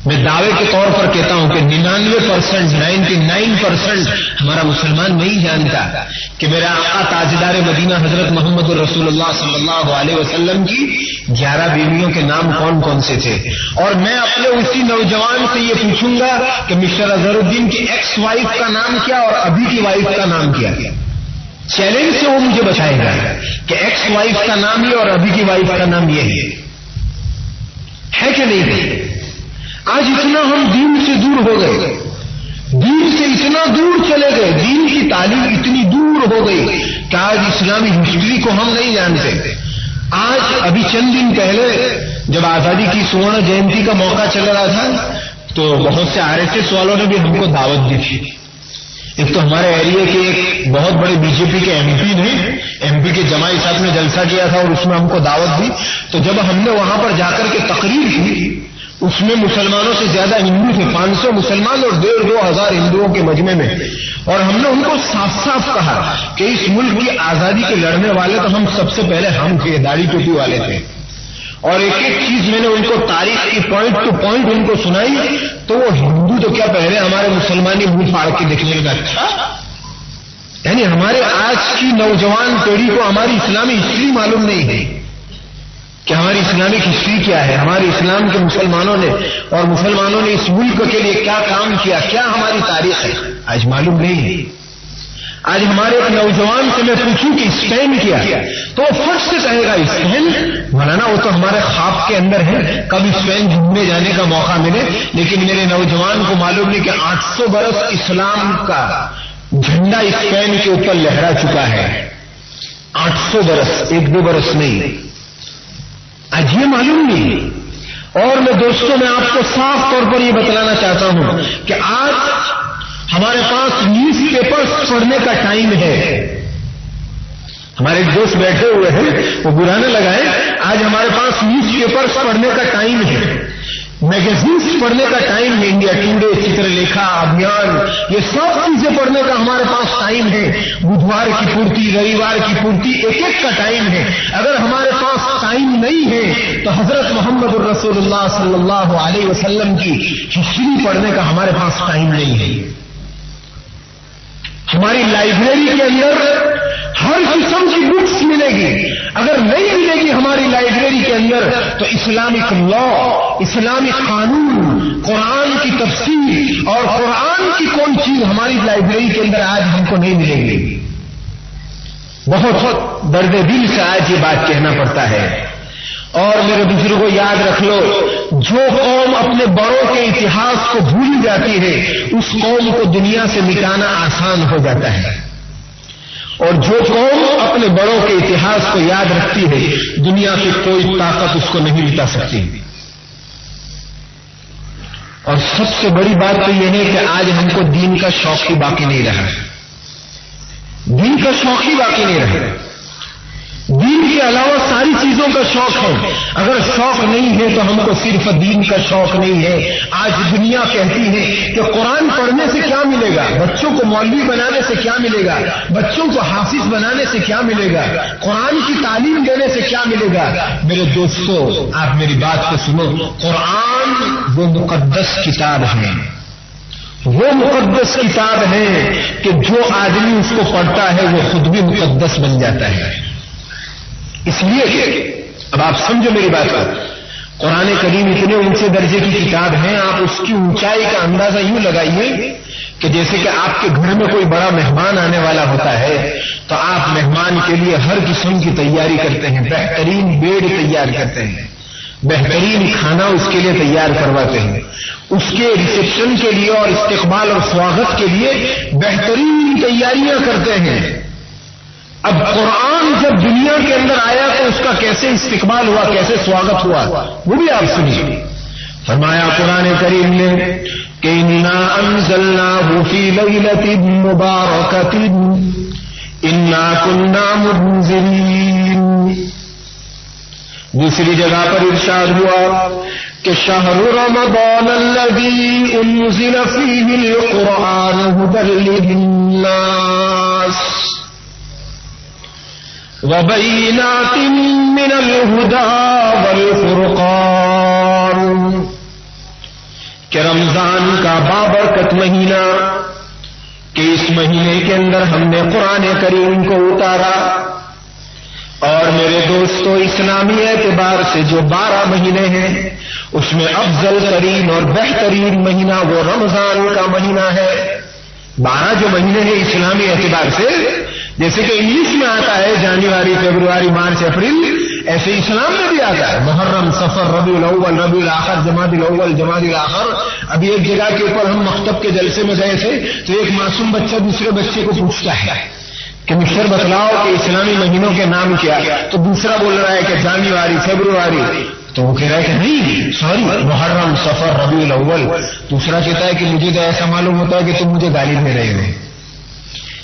میں دعوے کے طور پر کہتا ہوں کہ 99% ہمارا مسلمان نہیں جانتا کہ میرا آقا تاجدار مدینہ حضرت محمد الرسول اللہ صلی اللہ علیہ وسلم کی 11 بیویوں کے نام کون کون سے تھے. اور میں اپنے اسی نوجوان سے یہ پوچھوں گا کہ مسٹر اظہر الدین کی ایکس وائف کا نام کیا اور ابھی کی وائف کا نام کیا. چیلنج سے وہ مجھے بتائے گا کہ ایکس وائف کا نام یہ اور ابھی کی وائف کا نام یہ ہے کہ نہیں. آج اتنا ہم دین سے دور ہو گئے، دین سے اتنا دور چلے گئے، دین کی تعلیم اتنی دور ہو گئی کہ آج اسلامی ہسٹری کو ہم نہیں جانتے. آج ابھی چند دن پہلے جب آزادی کی سورن جینتی کا موقع چل رہا تھا تو بہت سے RSS والوں نے بھی ہم کو دعوت دی تھی. ایک تو ہمارے ایریا کے ایک بہت بڑے BJP کے MP نے MP کے جماعی صاحب نے جلسہ کیا تھا اور اس میں ہم کو دعوت دی. تو جب ہم نے وہاں پر جا کر کے تقریر کی، اس میں مسلمانوں سے زیادہ ہندو تھے، 500 مسلمان اور 1,500 ہندوؤں کے مجمع میں. اور ہم نے ان کو صاف صاف کہا کہ اس ملک کی آزادی کے لڑنے والے تو ہم سب سے پہلے ہم تھے، داڑھی ٹوپی والے تھے. اور ایک ایک چیز میں نے ان کو تاریخ کی پوائنٹ ٹو پوائنٹ ان کو سنائی. تو وہ ہندو تو کیا پہلے ہمارے مسلمانی منہ پھاڑ کے دیکھنے لگا. اچھا، یعنی ہمارے آج کی نوجوان پیڑھی کو ہماری اسلامی ہسٹری معلوم نہیں ہے کہ ہماری اسلامک ہسٹری کیا ہے، ہمارے اسلام کے مسلمانوں نے اور مسلمانوں نے اس ملک کے لیے کیا کام کیا، کیا ہماری تاریخ ہے، آج معلوم نہیں ہے. آج ہمارے ایک نوجوان سے میں پوچھوں کہ اسپین کیا تو وہ فرض سے کہے گا اسپین، مولانا وہ تو ہمارے خواب کے اندر ہے، کب اسپین گھومنے جانے کا موقع ملے. لیکن میرے نوجوان کو معلوم نہیں کہ 800 برس اسلام کا جھنڈا اسپین کے اوپر لہرا چکا ہے. 800 برس، 1-2 برس نہیں. آج یہ معلوم نہیں. اور میں دوستوں میں آپ کو صاف طور پر یہ بتلانا چاہتا ہوں کہ آج ہمارے پاس نیوز پیپرز پڑھنے کا ٹائم ہے. ہمارے ایک دوست بیٹھے ہوئے ہیں، وہ برا نہ لگائے. آج ہمارے پاس نیوز پیپرز پڑھنے کا ٹائم ہے، میگزینس پڑھنے کا ٹائم ہے. انڈیا ٹوڈے، چتر لیکھا، ابھیان، یہ سب چیزیں پڑھنے کا ہمارے پاس ٹائم ہے. بدھوار کی پورتی، رویوار کی پورتی، ایک کا ٹائم ہے. اگر ہمارے پاس ٹائم نہیں ہے تو حضرت محمد الرسول اللہ صلی اللہ علیہ وسلم کی ہسٹری پڑھنے کا ہمارے پاس ٹائم نہیں ہے. ہماری لائبریری کے اندر ہر قسم کی بکس ملے گی. اگر نہیں ملے گی ہماری لائبریری کے اندر تو اسلامک لا، اسلامک قانون، قرآن کی تفسیر اور قرآن کی کون چیز ہماری لائبریری کے اندر آج ہم کو نہیں ملے گی. بہت درد دل سے آج یہ بات کہنا پڑتا ہے. اور میرے بزرگوں یاد رکھ لو، جو قوم اپنے بڑوں کے اتہاس کو بھول جاتی ہے اس قوم کو دنیا سے مٹانا آسان ہو جاتا ہے. اور جو قوم اپنے بڑوں کے اتہاس کو یاد رکھتی ہے دنیا کی کوئی طاقت اس کو نہیں مٹا سکتی. اور سب سے بڑی بات تو یہ ہے کہ آج ہم کو دین کا شوق ہی باقی نہیں رہا. دین کا شوق ہی باقی نہیں رہا. دین کے علاوہ ساری چیزوں کا شوق ہے. اگر شوق نہیں ہے تو ہم کو صرف دین کا شوق نہیں ہے. آج دنیا کہتی ہے کہ قرآن پڑھنے سے کیا ملے گا، بچوں کو مولوی بنانے سے کیا ملے گا، بچوں کو حافظ بنانے سے کیا ملے گا، قرآن کی تعلیم دینے سے کیا ملے گا. میرے دوستو آپ میری بات کو سنو. قرآن وہ مقدس کتاب ہے، وہ مقدس کتاب ہے کہ جو آدمی اس کو پڑھتا ہے وہ خود بھی مقدس بن جاتا ہے. اس لیے اب آپ سمجھو میری بات کو، قرآن کریم اتنے اونچے درجے کی کتاب ہے، آپ اس کی اونچائی کا اندازہ یوں لگائیے کہ جیسے کہ آپ کے گھر میں کوئی بڑا مہمان آنے والا ہوتا ہے تو آپ مہمان کے لیے ہر قسم کی تیاری کرتے ہیں، بہترین بیڈ تیار کرتے ہیں، بہترین کھانا اس کے لیے تیار کرواتے ہیں، اس کے ریسیپشن کے لیے اور استقبال اور سواگت کے لیے بہترین تیاریاں کرتے ہیں. اب قرآن جب دنیا کے اندر آیا تو اس کا کیسے استقبال ہوا، کیسے سواگت ہوا وہ بھی آپ سنیے. فرمایا قرآن کریم نے کہ انا انزلناہ فی لیلۃ مبارکۃ انا کنا منذرین. دوسری جگہ پر ارشاد ہوا کہ شہر رمضان الذی انزل فیہ القرآن ھدی للناس وبینات من الہدی والفرقان. کہ رمضان کا بابرکت مہینہ، کہ اس مہینے کے اندر ہم نے قرآن کریم کو اتارا. اور میرے دوستو اسلامی اعتبار سے جو 12 مہینے ہیں اس میں افضل ترین اور بہترین مہینہ وہ رمضان کا مہینہ ہے. 12 جو مہینے ہیں اسلامی اعتبار سے، جیسے کہ انگلش میں آتا ہے جنوری، فیبروری، مارچ، اپریل، ایسے اسلام میں بھی آتا ہے محرم، صفر، ربیع الاول، ربیع الاخر، جمادی الاول، جمادی الاخر. ابھی ایک جگہ کے اوپر ہم مکتب کے جلسے میں گئے تھے تو ایک معصوم بچہ دوسرے بچے کو پوچھتا ہے کہ مسٹر بتلاؤ کہ اسلامی مہینوں کے نام کیا، تو دوسرا بول رہا ہے کہ جنوری، فیبروری. تو وہ کہہ رہا ہے کہ نہیں سوری محرم، صفر، ربیع الاول. دوسرا کہتا ہے کہ مجھے تو ایسا معلوم ہوتا ہے کہ تم مجھے گالی دے رہے ہو.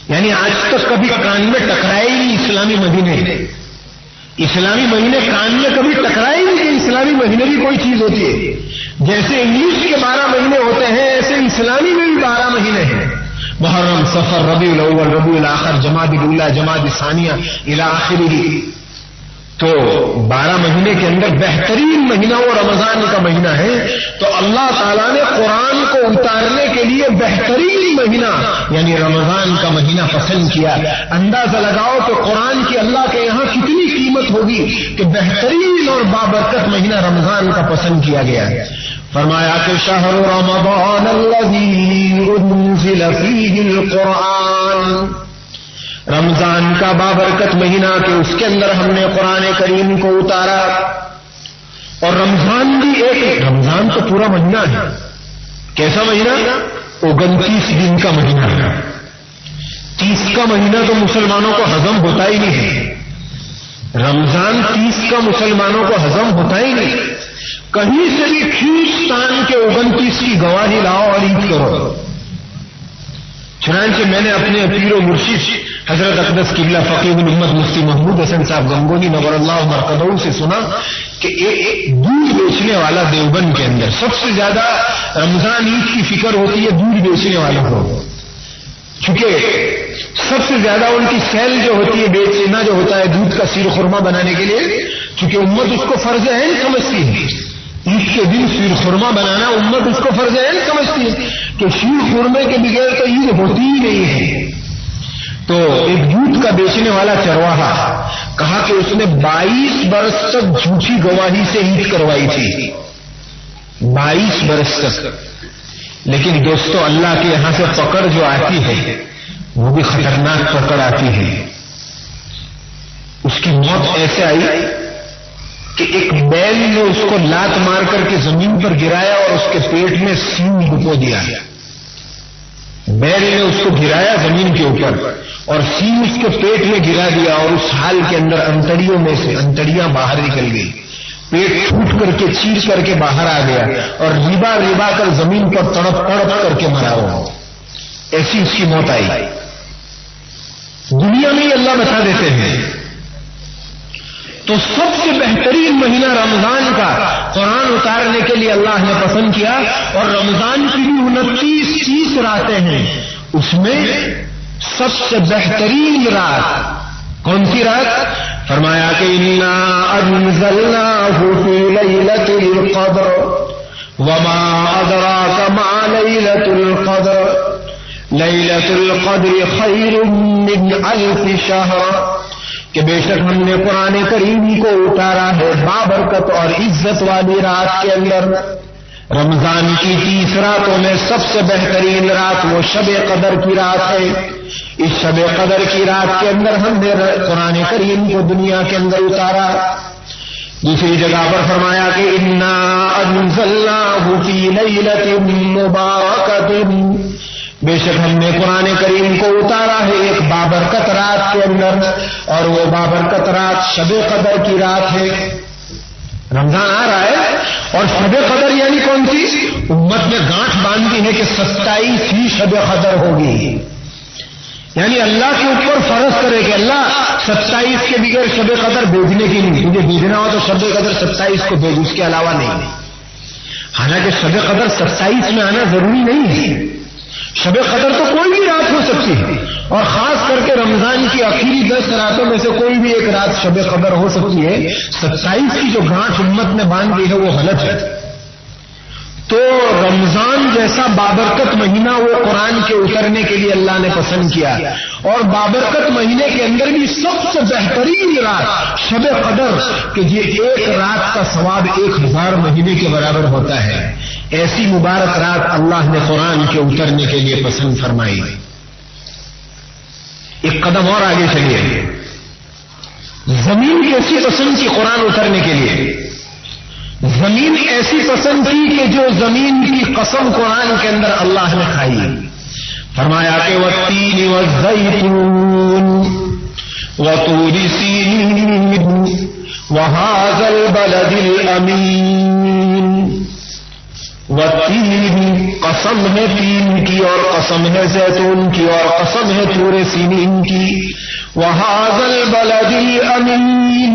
یعنی آج تک کبھی کان میں ٹکرائے ہی نہیں اسلامی مہینے. اسلامی مہینے کان میں کبھی ٹکرائے ہی نہیں کہ اسلامی مہینے کی کوئی چیز ہوتی ہے. جیسے انگلش کے 12 مہینے ہوتے ہیں ایسے اسلامی میں بھی 12 مہینے ہیں. محرم، صفر، ربیع الاول، ربیع الاخر، جمادی الاولی، جمادی ثانیہ الی آخرہ. تو 12 مہینے کے اندر بہترین مہینہ وہ رمضان کا مہینہ ہے. تو اللہ تعالیٰ نے قرآن کو اتارنے کے لیے بہترین مہینہ یعنی رمضان کا مہینہ پسند کیا. اندازہ لگاؤ کہ قرآن کی اللہ کے یہاں کتنی قیمت ہوگی کہ بہترین اور بابرکت مہینہ رمضان کا پسند کیا گیا ہے. فرمایا کہ شہر رمضان الذی انزل فیہ القرآن، رمضان کا بابرکت مہینہ کہ اس کے اندر ہم نے قرآن کریم کو اتارا. اور رمضان بھی رمضان تو پورا مہینہ ہے. کیسا مہینہ؟ 29 دن کا مہینہ ہے. 30 کا مہینہ تو مسلمانوں کو ہضم ہوتا ہی نہیں ہے. رمضان 30 کا مسلمانوں کو ہضم ہوتا ہی نہیں. کہیں سے بھی کھینچ تان کے 29 کی گواہی لاؤ اور عید کرو. چنانچہ میں نے اپنے پیر و مرشد حضرت اقدس قبلہ فقیہ الامت مفتی محمود حسن صاحب گنگونی نور اللہ مرقدہ سے سنا کہ ایک دودھ بیچنے والا دیوبند کے اندر سب سے زیادہ رمضان عید کی فکر ہوتی ہے دودھ بیچنے والوں کو. چونکہ سب سے زیادہ ان کی سیل جو ہوتی ہے بیچنا جو ہوتا ہے دودھ کا سیر خرما بنانے کے لیے، چونکہ امت اس کو فرض عین سمجھتی ہے. عید کے دن شیر خورما بنانا امت اس کو فرض عین سمجھتی ہے کہ شیر خورمے کے بغیر تو عید ہوتی ہی نہیں ہے. تو ایک دودھ کا بیچنے والا چرواہا کہا کہ اس نے 22 برس تک جھوٹی گواہی سے عید کروائی تھی. 22 برس تک. لیکن دوستو اللہ کے یہاں سے پکڑ جو آتی ہے وہ بھی خطرناک پکڑ آتی ہے. اس کی موت ایسے آئی کہ ایک بیل نے اس کو لات مار کر کے زمین پر گرایا اور اس کے پیٹ میں سینگ ڈبو دیا. بیل نے اس کو گرایا زمین کے اوپر اور سینگ اس کے پیٹ میں گرا دیا اور اس حال کے اندر انتڑیوں میں سے انتڑیاں باہر نکل گئی. پیٹ پھوٹ کر کے چیر کر کے باہر آ گیا اور ریبا ریبا کر زمین پر تڑپ تڑپ کر کے مرا ہوا. ایسی اس کی موت آئی. دنیا میں اللہ بتا دیتے ہیں. تو سب سے بہترین مہینہ رمضان کا قرآن اتارنے کے لیے اللہ نے پسند کیا. اور رمضان کی بھی 29 راتیں ہیں. اس میں سب سے بہترین رات کون سی رات؟ فرمایا کہ انا انزلناہ فی لیلۃ القدر وما ادراک ما لیلۃ القدر لیلۃ القدر خیر من الف شہر. کہ بے شک ہم نے قرآن کریم کو اتارا ہے بابرکت اور عزت والی رات کے اندر. رمضان کی 30 راتوں میں سب سے بہترین رات وہ شب قدر کی رات ہے. اس شب قدر کی رات کے اندر ہم نے قرآن کریم کو دنیا کے اندر اتارا. دوسری جگہ پر فرمایا کہ انا انزلناہ فی لیلۃ مبارکۃ. بے شک ہم نے قرآن کریم کو اتارا ہے ایک بابرکت رات کے اندر اور وہ بابرکت رات شب قدر کی رات ہے. رمضان آ رہا ہے اور شب قدر یعنی کون سی؟ امت نے گانٹھ باندھی ہے کہ 27 شب قدر ہوگی. یعنی اللہ کے اوپر فرض کرے کہ اللہ 27 کے بغیر شب قدر بھیجنے کی نہیں. تجھے بھیجنا ہو تو شب قدر 27 کو بھیج، اس کے علاوہ نہیں. حالانکہ شب قدر 27 میں آنا ضروری نہیں ہے. شب قدر تو کوئی بھی رات ہو سکتی ہے اور خاص کر کے رمضان کی آخری 10 راتوں میں سے کوئی بھی ایک رات شب قدر ہو سکتی ہے. 27 کی جو گانٹھ امت نے باندھ دی ہے وہ غلط ہے. تو رمضان جیسا بابرکت مہینہ وہ قرآن کے اترنے کے لیے اللہ نے پسند کیا. اور بابرکت مہینے کے اندر بھی سب سے بہترین رات شب قدر کہ یہ ایک رات کا ثواب 1000 مہینے کے برابر ہوتا ہے. ایسی مبارک رات اللہ نے قرآن کے اترنے کے لیے پسند فرمائی. ایک قدم اور آگے چلیے. زمین کیسی پسند کی قرآن اترنے کے لیے؟ زمین ایسی پسند کی کہ جو زمین کی قسم قرآن کے اندر اللہ نے کھائی. فرمایا کہ والتین والزیتون وطور سینین وہذا البلد الامین. والتین قسم ہے تین کی اور قسم ہے زیتون کی اور قسم ہے طور سینین کی. وہذا البلد الامین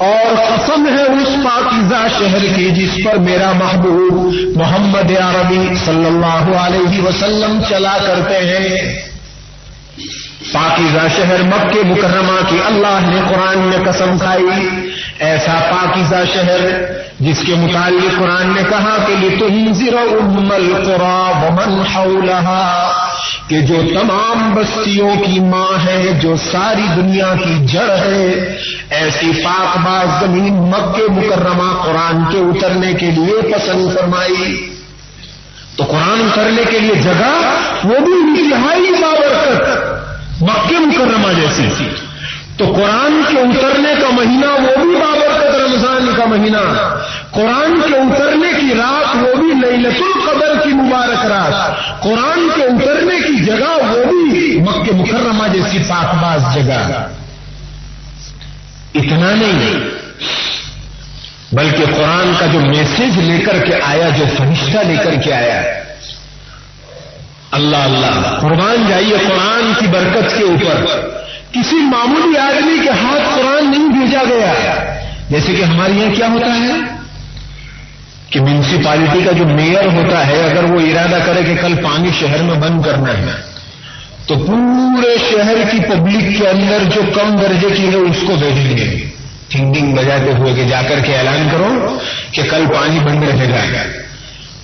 اور قسم ہے اس پاکیزہ شہر کی جس پر میرا محبوب محمد عربی صلی اللہ علیہ وسلم چلا کرتے ہیں. پاکیزہ شہر مکہ مکرمہ کی اللہ نے قرآن میں قسم کھائی. ایسا پاکیزہ شہر جس کے متعلق قرآن نے کہا کہ لتنذر ام القری ومن حولها کہ جو تمام بستیوں کی ماں ہے جو ساری دنیا کی جڑ ہے. ایسی پاک باز زمین مکہ مکرمہ قرآن کے اترنے کے لیے پسند فرمائی. تو قرآن اترنے کے لیے جگہ وہ بھی انتہائی بابرکت. مکہ مکرمہ جیسی. تو قرآن کے اترنے کا مہینہ وہ بھی بابرکت رمضان کا مہینہ، قرآن کے اترنے کی رات وہ بھی لیلۃ القدر کی مبارک رات، قرآن کے اترنے کی جگہ وہ بھی مکہ مکرمہ جیسی پاکباز جگہ. اتنا نہیں بلکہ قرآن کا جو میسج لے کر کے آیا، جو فرشتہ لے کر کے آیا، اللہ اللہ قربان جائیے قرآن کی برکت کے اوپر. کسی معمولی آدمی کے ہاتھ قرآن نہیں بھیجا گیا. جیسے کہ ہمارے یہاں کیا ہوتا ہے کہ میونسپلٹی کا جو میئر ہوتا ہے، اگر وہ ارادہ کرے کہ کل پانی شہر میں بند کرنا ہے تو پورے شہر کی پبلک کے اندر جو کم درجے کی ہے اس کو بھیجیں گے ٹھنڈنگ بجاتے ہوئے کہ جا کر کے اعلان کرو کہ کل پانی بند رہے گا.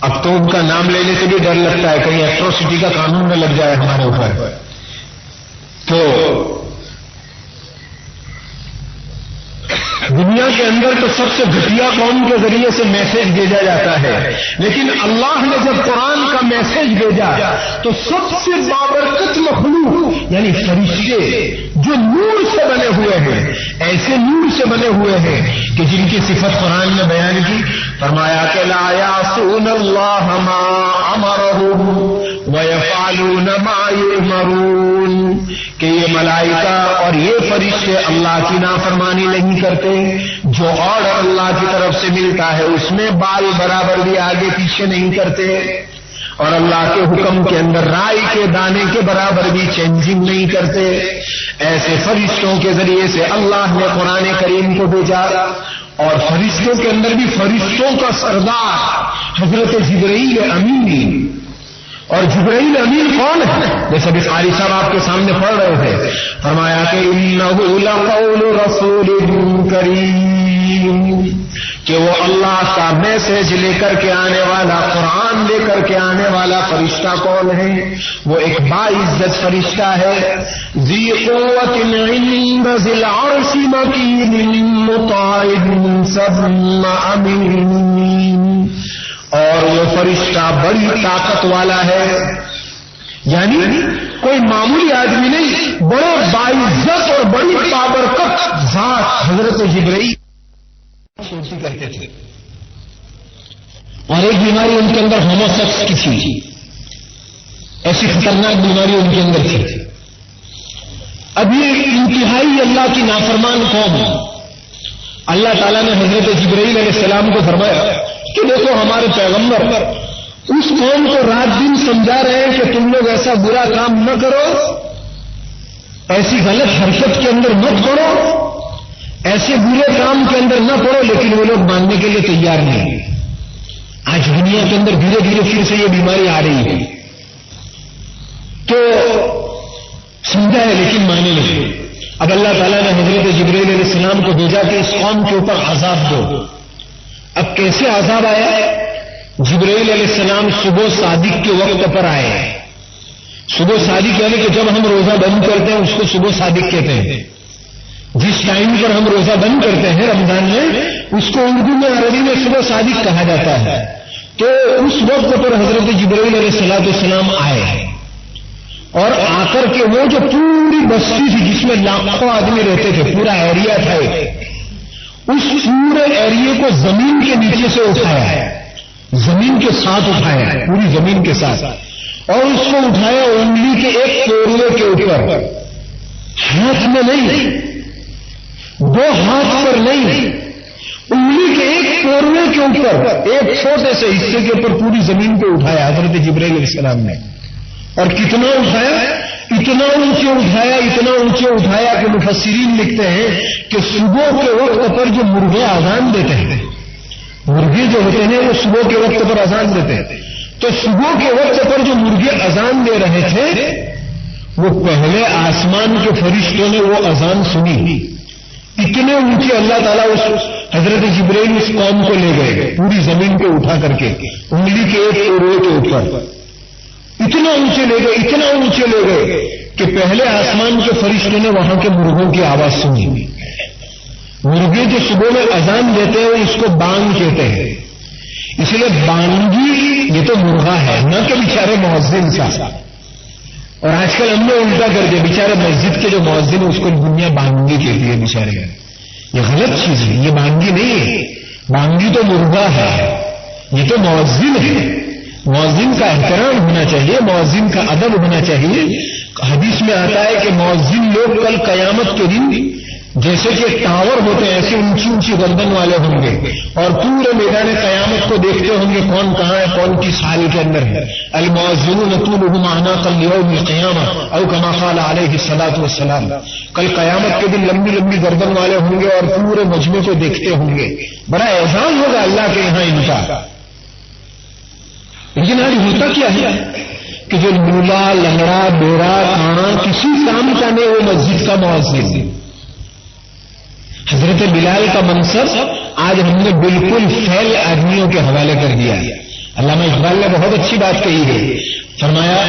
اب تو ان کا نام لینے سے بھی ڈر لگتا ہے کہیں ایٹروسٹی کا قانون نہ لگ جائے ہمارے اوپر. تو دنیا کے اندر تو سب سے گھٹیا قوم کے ذریعے سے میسج بھیجا جاتا ہے، لیکن اللہ نے جب قرآن کا میسج بھیجا تو سب سے بابرکت مخلوق یعنی فرشتے جو نور سے بنے ہوئے ہیں، ایسے نور سے بنے ہوئے ہیں کہ جن کی صفت قرآن نے بیان کی. فرمایا کہ لا یعصون اللہ ما امرهم ویفعلون ما یؤمرون، کہ یہ ملائکہ اور یہ فرشتے اللہ کی نافرمانی نہیں کرتے، جو آرڈر اللہ کی طرف سے ملتا ہے اس میں بال برابر بھی آگے پیچھے نہیں کرتے، اور اللہ کے حکم کے اندر رائی کے دانے کے برابر بھی چینجنگ نہیں کرتے. ایسے فرشتوں کے ذریعے سے اللہ نے قرآن کریم کو بھیجا. اور فرشتوں کے اندر بھی فرشتوں کا سردار حضرت جبرائیل امین. اور جبرائیل امین کون ہے؟ جیسے ابھی قاری صاحب آپ کے سامنے پڑھ رہے تھے، فرمایا کہ انہ لقول رسول کریم، کہ وہ اللہ کا میسج لے کر کے آنے والا، قرآن لے کر کے آنے والا فرشتہ کون ہے؟ وہ ایک باعزت فرشتہ ہے. ذی قوت عند ذی العرش مکین مطاع ثم امین، اور وہ فرشتہ بڑی طاقت والا ہے. یعنی کوئی معمولی آدمی نہیں، بڑے باعزت اور بڑی بابرکت ذات حضرت جبرائیل سوچی کرتے تھے. اور ایک بیماری ان کے اندر ہوموسیکس کی تھی، ایسی خطرناک بیماری ان کے اندر تھی. اب یہ انتہائی اللہ کی نافرمان قوم، اللہ تعالیٰ نے حضرت جبرائیل علیہ السلام کو فرمایا کہ دیکھو ہمارے پیغمبر اس قوم کو رات دن سمجھا رہے ہیں کہ تم لوگ ایسا برا کام نہ کرو، ایسی غلط حرکت کے اندر مت پڑو، ایسے برے کام کے اندر نہ پڑو، لیکن وہ لوگ ماننے کے لیے تیار نہیں. آج دنیا کے اندر دھیرے دھیرے پھر سے یہ بیماری آ رہی ہے. تو سمجھا ہے لیکن مانے نہیں. اب اللہ تعالیٰ نے حضرت جبرائیل علیہ السلام کو بھیجا کہ اس قوم کے اوپر عذاب دو. اب کیسے عذاب آیا ہے؟ جبرائیل علیہ السلام صبح صادق کے وقت پر آئے. صبح صادق یعنی کہ جب ہم روزہ بند کرتے ہیں اس کو صبح صادق کہتے ہیں. جس ٹائم پر ہم روزہ بند کرتے ہیں رمضان میں، اس کو اردو میں عربی میں صبح صادق کہا جاتا ہے. تو اس وقت پر حضرت جبرائیل علیہ السلام آئے، اور آ کر کے وہ جو پوری بستی تھی جس میں لاکھوں آدمی رہتے تھے، پورا ایریا تھا، اس پورے ایریے کو زمین کے نیچے سے اٹھایا، زمین کے ساتھ اٹھایا، پوری زمین کے ساتھ، اور اس کو اٹھایا انگلی کے ایک پورے کے اوپر، ہاتھ میں نہیں، دو ہاتھ پر نہیں، انگلی کے ایک پورے کے اوپر، ایک چھوٹے سے حصے کے اوپر پوری زمین کو اٹھایا حضرت جبرائیل علیہ السلام نے. اور کتنا اٹھایا؟ اتنا اونچے اٹھایا، اتنا اونچے اٹھایا کہ مفسرین لکھتے ہیں کہ صبح کے وقت پر جو مرغے اذان دیتے ہیں، مرغے جو ہوتے ہیں وہ صبح کے وقت پر اذان دیتے ہیں، تو صبح کے وقت پر جو مرغے اذان دے رہے تھے وہ پہلے آسمان کے فرشتوں نے وہ اذان سنی. اتنے اونچے اللہ تعالیٰ اس حضرت جبرائیل اس قوم کو لے گئے، پوری زمین کو اٹھا کر کے انگلی کے ایک پورے کے اوپر اتنا اونچے لے گئے، اتنا اونچے لے گئے کہ پہلے آسمان کے فرشتوں نے وہاں کے مرغوں کی آواز سنی. مرغے جو صبح میں اذان دیتے ہیں اس کو بانگ کہتے ہیں، اس لیے بانگی یہ تو مرغا ہے، نہ کہ بیچارے مؤذن صاحب. اور آج کل ہم نے الٹا کر دیا، بیچارے مسجد کے جو مؤذن ہیں اس کو دنیا بانگی کہتی ہے بیچارے. یہ غلط چیز ہے، یہ بانگی نہیں ہے. بانگی تو مرغا ہے، یہ تو مؤذن ہے. مؤذن کا احترام ہونا چاہیے، مؤذن کا ادب ہونا چاہیے. حدیث میں آتا ہے کہ مؤذن لوگ کل قیامت کے دن جیسے کہ ٹاور ہوتے ہیں ایسے اونچی اونچی گردن والے ہوں گے اور پورے میدان قیامت کو دیکھتے ہوں گے کون کہاں ہے، کون کس حال کے اندر ہے. المؤذنون طولهم اعناقا ليوم القیامہ او کما قال علیہ الصلوۃ والسلام. کل قیامت کے دن لمبی لمبی گردن والے ہوں گے اور پورے مجمع کو دیکھتے ہوں گے. بڑا اعزاز ہوگا اللہ کے یہاں ان کا. لیکن آج ہوتا کیا ہے کہ جو لولا لنگڑا بیڑا کانا کسی کام کا نہیں وہ مسجد کا مؤذن. حضرت بلال کا منصب آج ہم نے بالکل فیل آدمیوں کے حوالے کر دیا. علامہ اقبال نے بہت اچھی بات کہی ہے، فرمایا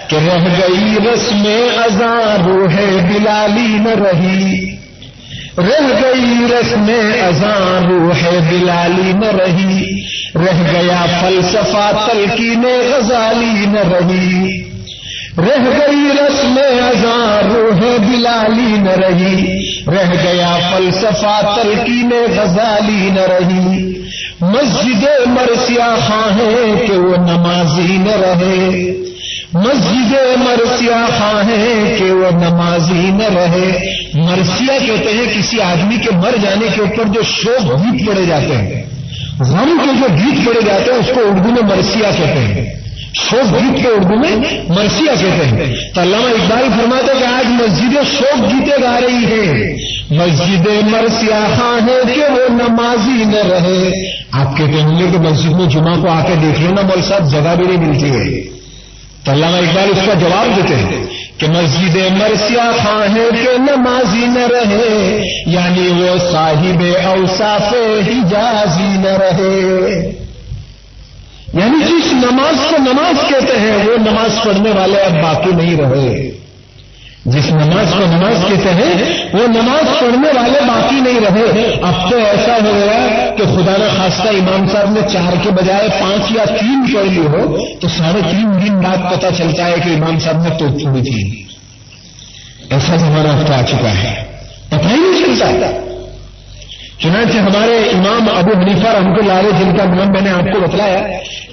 کہ رہ گئی رسم اذاں روح بلالی نہ رہی، رہ گئی رسم اذاں روح بلالی نہ رہی، رہ گیا فلسفہ تلقین غزالی نہ رہی، رہ گئی رسم اذاں روح بلالی نہ رہی، رہ گیا فلسفہ تلقین غزالی نہ رہی. مسجد مرثیہ خواہیں کہ وہ نمازی نہ رہے، مسجد مرثیہ خواہیں کہ وہ نمازی نہ رہے. مرثیہ کہتے ہیں کسی آدمی کے مر جانے کے اوپر جو شوق گیت پڑے جاتے ہیں، غم کے جو گیت پڑے جاتے ہیں اس کو اردو میں مرثیہ کہتے ہیں. شوق گیت کو اردو میں مرثیہ کہتے ہیں. تو علامہ اقبال فرماتے ہیں کہ آج مسجدیں شوق گیتے گا رہی ہیں، مسجد مرثیہ خواہیں کہ وہ نمازی نہ رہے. آپ کہتے ہوں گے کہ مسجد میں جمعہ کو آ کے دیکھ لو نا مول صاحب، جگہ بھی نہیں ملتی ہے. تو علامہ اقبال اس کا جواب دیتے ہیں کہ مسجد مرثیہ خواہیں کہ نمازی نہ رہے، یعنی وہ صاحب اوصاف حجازی نہ رہے. یعنی جس نماز کو نماز کہتے ہیں وہ نماز پڑھنے والے اب باقی نہیں رہے. جس نماز کو نماز کہتے ہیں وہ نماز پڑھنے والے باقی نہیں رہے. اب تو ایسا ہو گیا کہ خدا نہ خواستہ امام صاحب نے 4 کے بجائے 5 یا 3 پڑھ لی ہو تو 3.5 دن بعد پتہ چلتا ہے کہ امام صاحب نے تو چھوڑی تھی. ایسا زمانہ اب تو آ چکا ہے، پتہ ہی نہیں چلتا. چنانچہ ہمارے امام ابو حنیفہ رحمۃ اللہ علیہ جن کا نام میں نے آپ کو بتلایا،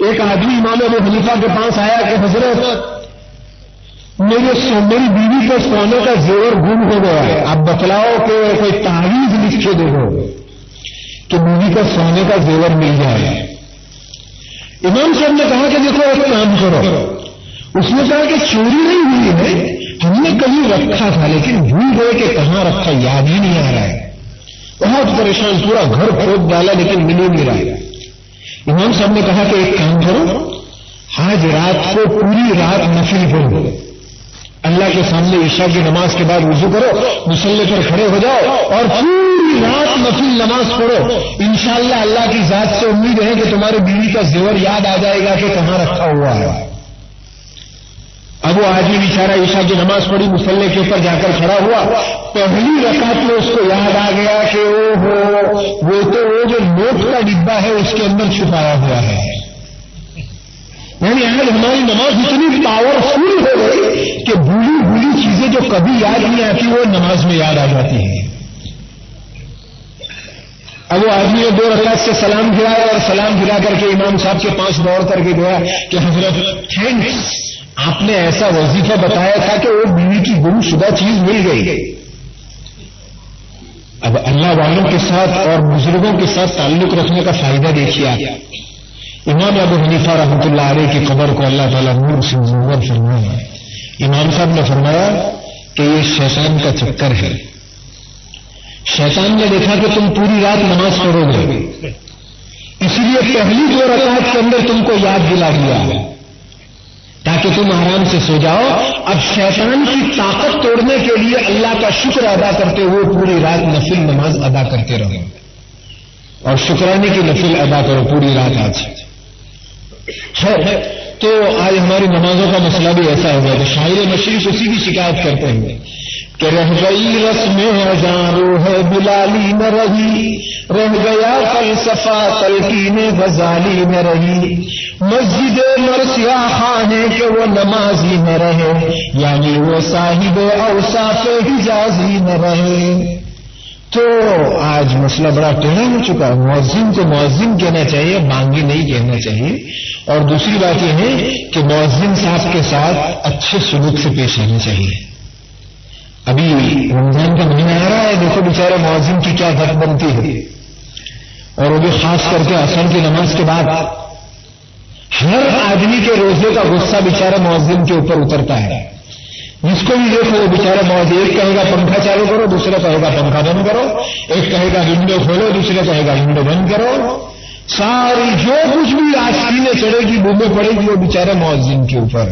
ایک آدمی امام ابو حنیفہ کے پاس آیا کہ حضرت میری بیوی کو سونے کا زیور گم ہو گیا ہے، آپ بتلاؤ کہ کوئی تعویذ لکھ کے دے دو کہ بیوی کو سونے کا زیور مل جائے. امام صاحب نے کہا کہ دیکھو ایک کام کرو. اس نے کہا کہ چوری نہیں ہوئی ہے، ہم نے کہیں رکھا تھا لیکن بھول گئے کہ کہاں رکھا یاد ہی نہیں آ رہا ہے. بہت پریشان، پورا گھر کھود ڈالا لیکن مل ہی نہیں رہا. امام صاحب نے کہا کہ ایک کام کرو، آج رات کو پوری رات نفل پڑھو، اللہ کے سامنے عشاء کی نماز کے بعد وضو کرو، مصلی پر کھڑے ہو جاؤ اور پوری رات نفل نماز پڑھو. انشاءاللہ اللہ کی ذات سے امید ہے کہ تمہاری بیوی کا زیور یاد آ جائے گا کہ کہاں رکھا ہوا ہے. اب وہ آدمی بیچارہ عشاء کی نماز پڑھی، مصلی کے اوپر جا کر کھڑا ہوا. پہلی رکعت میں اس کو یاد آ گیا کہ وہ تو وہ جو نوٹ کا ڈبہ ہے اس کے اندر چھپایا ہوا ہے. یعنی آج ہماری نماز اتنی پاورفل ہو گئی کہ بھولی بھولی چیزیں جو کبھی یاد نہیں آتی وہ نماز میں یاد آ جاتی ہیں. اب وہ آدمی نے 2 رکعت سے سلام گرایا اور سلام گرا کر کے امام صاحب کے پاس دوڑ کر کے گیا کہ حضرت تھینکس، آپ نے ایسا وظیفہ بتایا تھا کہ وہ بیوی کی گم شدہ چیز مل گئی. اب اللہ والوں کے ساتھ اور بزرگوں کے ساتھ تعلق رکھنے کا فائدہ دیکھیے آپ. امام ابو حنیفہ رحمۃ اللہ علیہ کی قبر کو اللہ تعالیٰ نور سے منور فرمایا. امام صاحب نے فرمایا کہ یہ شیطان کا چکر ہے. شیطان نے دیکھا کہ تم پوری رات نماز پڑھو گے، اسی لیے پہلی 2 رکعت کے اندر تم کو یاد دلا دیا تاکہ تم آرام سے سو جاؤ. اب شیطان کی طاقت توڑنے کے لیے اللہ کا شکر ادا کرتے ہوئے پوری رات نفل نماز ادا کرتے رہو اور شکرانے کی نفل ادا کرو پوری رات. آج تو آج ہماری نمازوں کا مسئلہ بھی ایسا ہو گیا. تو شاعر مشرق اسی کی شکایت کرتے ہیں کہ رہ گئی رسم ہزاروں ہے بلالی نہ رہی، رہ گیا فلسفہ تلقین غزالی نہ رہی، مسجد مرثیہ خانے کہ وہ نمازی نہ رہے، یعنی وہ صاحب اوصاف حجازی نہ رہے۔ تو آج مسئلہ بڑا ٹیڑھا ہو چکا ہے، مؤذن کو مؤذن کہنا چاہیے، بانگی نہیں کہنا چاہیے۔ اور دوسری بات یہ ہے کہ مؤذن صاحب کے ساتھ اچھے سلوک سے پیش آنا چاہیے۔ ابھی رمضان کا مہینہ آ رہا ہے، دیکھو بیچارے مؤذن کی کیا گھٹ بنتی ہے، اور وہ بھی خاص کر کے عصر کی نماز کے بعد ہر آدمی کے روزے کا غصہ بیچارے مؤذن کے اوپر اترتا ہے۔ جس کو بھی دیکھو وہ بیچارہ مؤذن، ایک کہے گا پنکھا چالو کرو، دوسرا کہے گا پنکھا بند کرو، ایک کہے گا ونڈو کھولو، دوسرا کہے گا ونڈو بند کرو، ساری جو کچھ بھی آسینے چڑھے گی بومیں پڑے گی وہ بیچارے مؤذن کے اوپر۔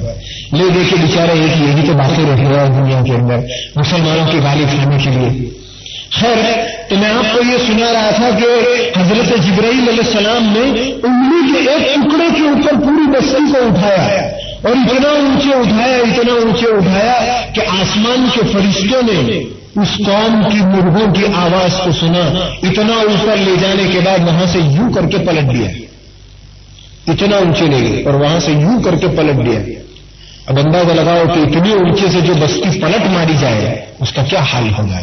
لے دے کے بیچارہ ایک یہی تو باتیں رکھ رہا ہے دنیا کے اندر مسلمانوں کی گالی کھانے کے لیے۔ خیر، تو میں آپ کو یہ سنا رہا تھا کہ حضرت جبرائیل علیہ السلام نے انگلی کے ایک ٹکڑے کے اوپر پوری بستی کو اٹھایا، اور اتنا اونچے اٹھایا کہ آسمان کے فرشتوں نے اس قوم کی مرغوں کی آواز کو سنا۔ اتنا اوپر لے جانے کے بعد وہاں سے یوں کر کے پلٹ دیا، اتنا اونچے لے گئے اور وہاں سے یوں کر کے پلٹ دیا۔ اب اندازہ لگاؤ کہ اتنی اونچے سے جو بستی پلٹ ماری جائے اس کا کیا حال ہوگا،